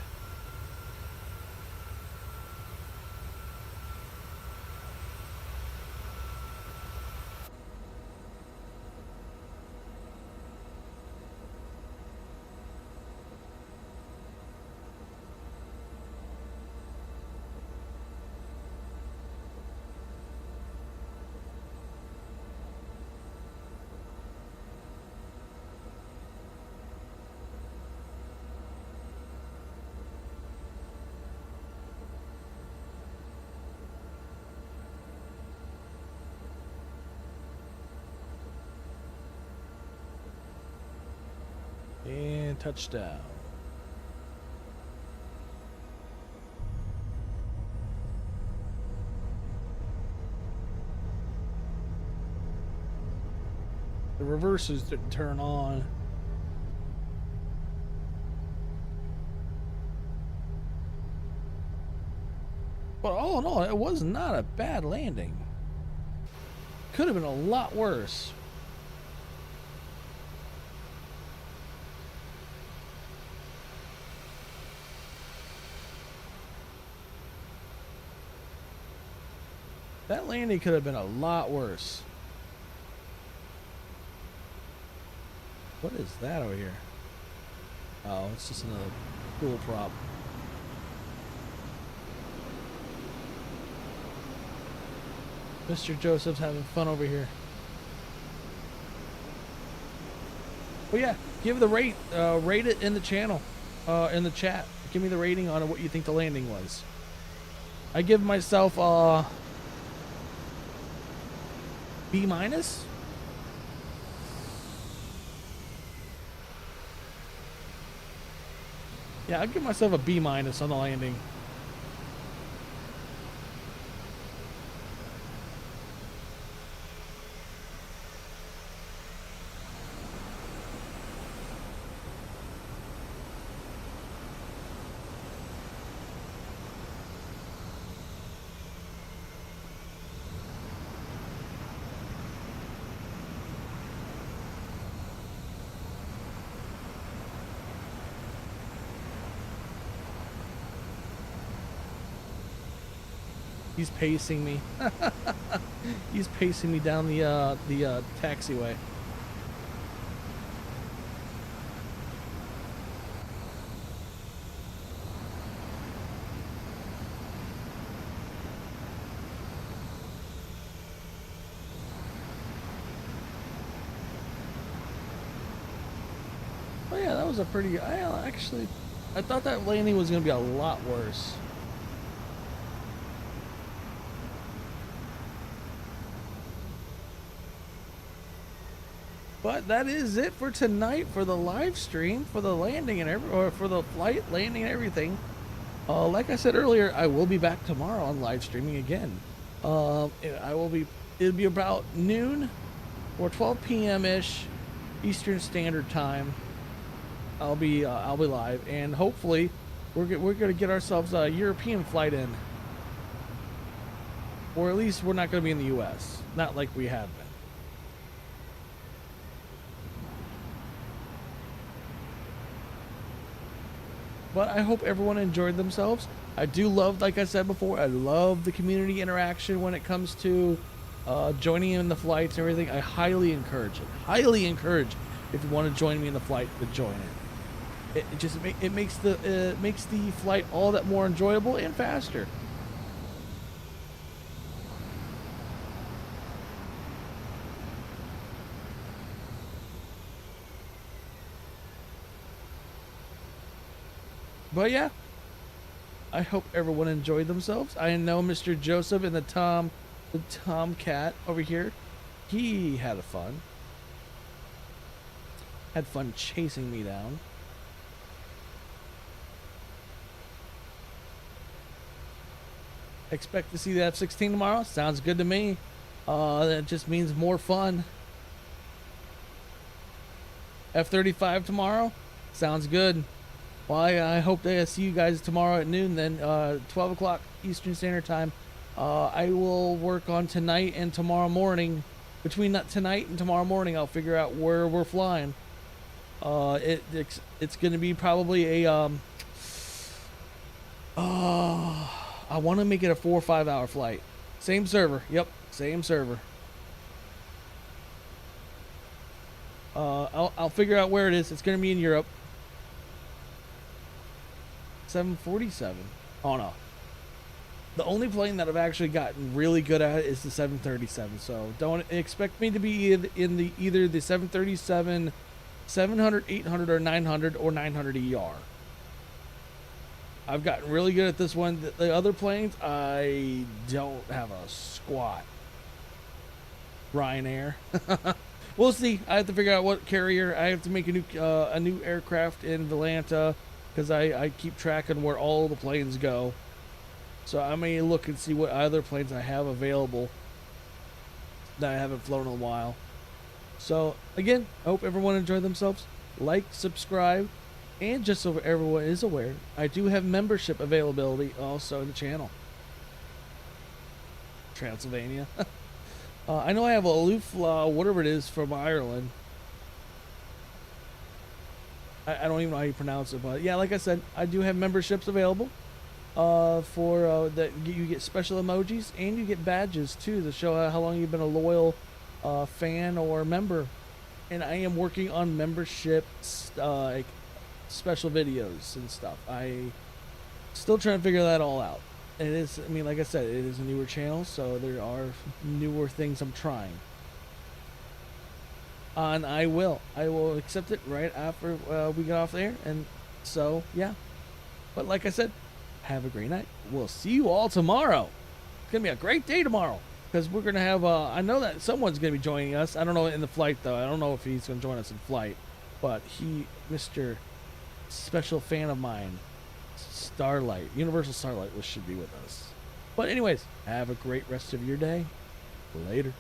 And touchdown. The reversers didn't turn on. But all in all, it was not a bad landing. Could have been a lot worse. That landing could have been a lot worse. What is that over here? Oh, it's just another cool prop. Mr. Joseph's having fun over here. Well, yeah, give the rate. Rate it in the channel, in the chat. Give me the rating on what you think the landing was. I give myself B minus. Yeah, I'll give myself a B minus on the landing. He's pacing me. He's pacing me down the taxiway. Oh yeah, that was a pretty. I thought that landing was gonna be a lot worse. But that is it for tonight for the live stream, for the landing and for the flight, landing and everything. Like I said earlier, I will be back tomorrow on live streaming again. It'll be about noon or 12 p.m. ish Eastern Standard Time. I'll be live, and hopefully we're gonna get ourselves a European flight in. Or at least we're not going to be in the U.S. Not like we have been. But I hope everyone enjoyed themselves. I do love, like I said before, I love the community interaction when it comes to joining in the flights and everything. I highly encourage it. Highly encourage if you want to join me in the flight to join it. It makes the flight all that more enjoyable and faster. But yeah, I hope everyone enjoyed themselves. I know Mr. Joseph and the Tomcat over here, he had fun. Had fun chasing me down. Expect to see the F-16 tomorrow. Sounds good to me. That just means more fun. F-35 tomorrow. Sounds good. Well, I hope to see you guys tomorrow at noon, then 12 o'clock Eastern Standard Time. I will work on tonight and tomorrow morning. Between tonight and tomorrow morning, I'll figure out where we're flying. It's going to be probably a... I want to make it a 4 or 5 hour flight. Same server. Yep, same server. I'll figure out where it is. It's going to be in Europe. 747. Oh no. The only plane that I've actually gotten really good at is the 737. So don't expect me to be in either the 737, 700, 800, or 900 or 900 ER. I've gotten really good at this one. The other planes, I don't have a squat. Ryanair. We'll see. I have to figure out what carrier. I have to make a new aircraft in Atlanta because I keep tracking where all the planes go. So I may look and see what other planes I have available that I haven't flown in a while. So again, I hope everyone enjoyed themselves. Like, subscribe, and just so everyone is aware, I do have membership availability also in the channel. Transylvania. I know I have a aloof, whatever it is, from Ireland. I don't even know how you pronounce it, but yeah, like I said, I do have memberships available for that you get special emojis and you get badges too to show how long you've been a loyal fan or member. And I am working on membership like special videos and stuff. I still trying to figure that all out. It is, I mean, like I said, it is a newer channel, so there are newer things I'm trying. And I will accept it right after we get off there. And so, yeah. But like I said, have a great night. We'll see you all tomorrow. It's going to be a great day tomorrow. Because we're going to have, I know that someone's going to be joining us. I don't know in the flight, though. I don't know if he's going to join us in flight. But Mr. Special fan of mine, Starlight, Universal Starlight, should be with us. But anyways, have a great rest of your day. Later.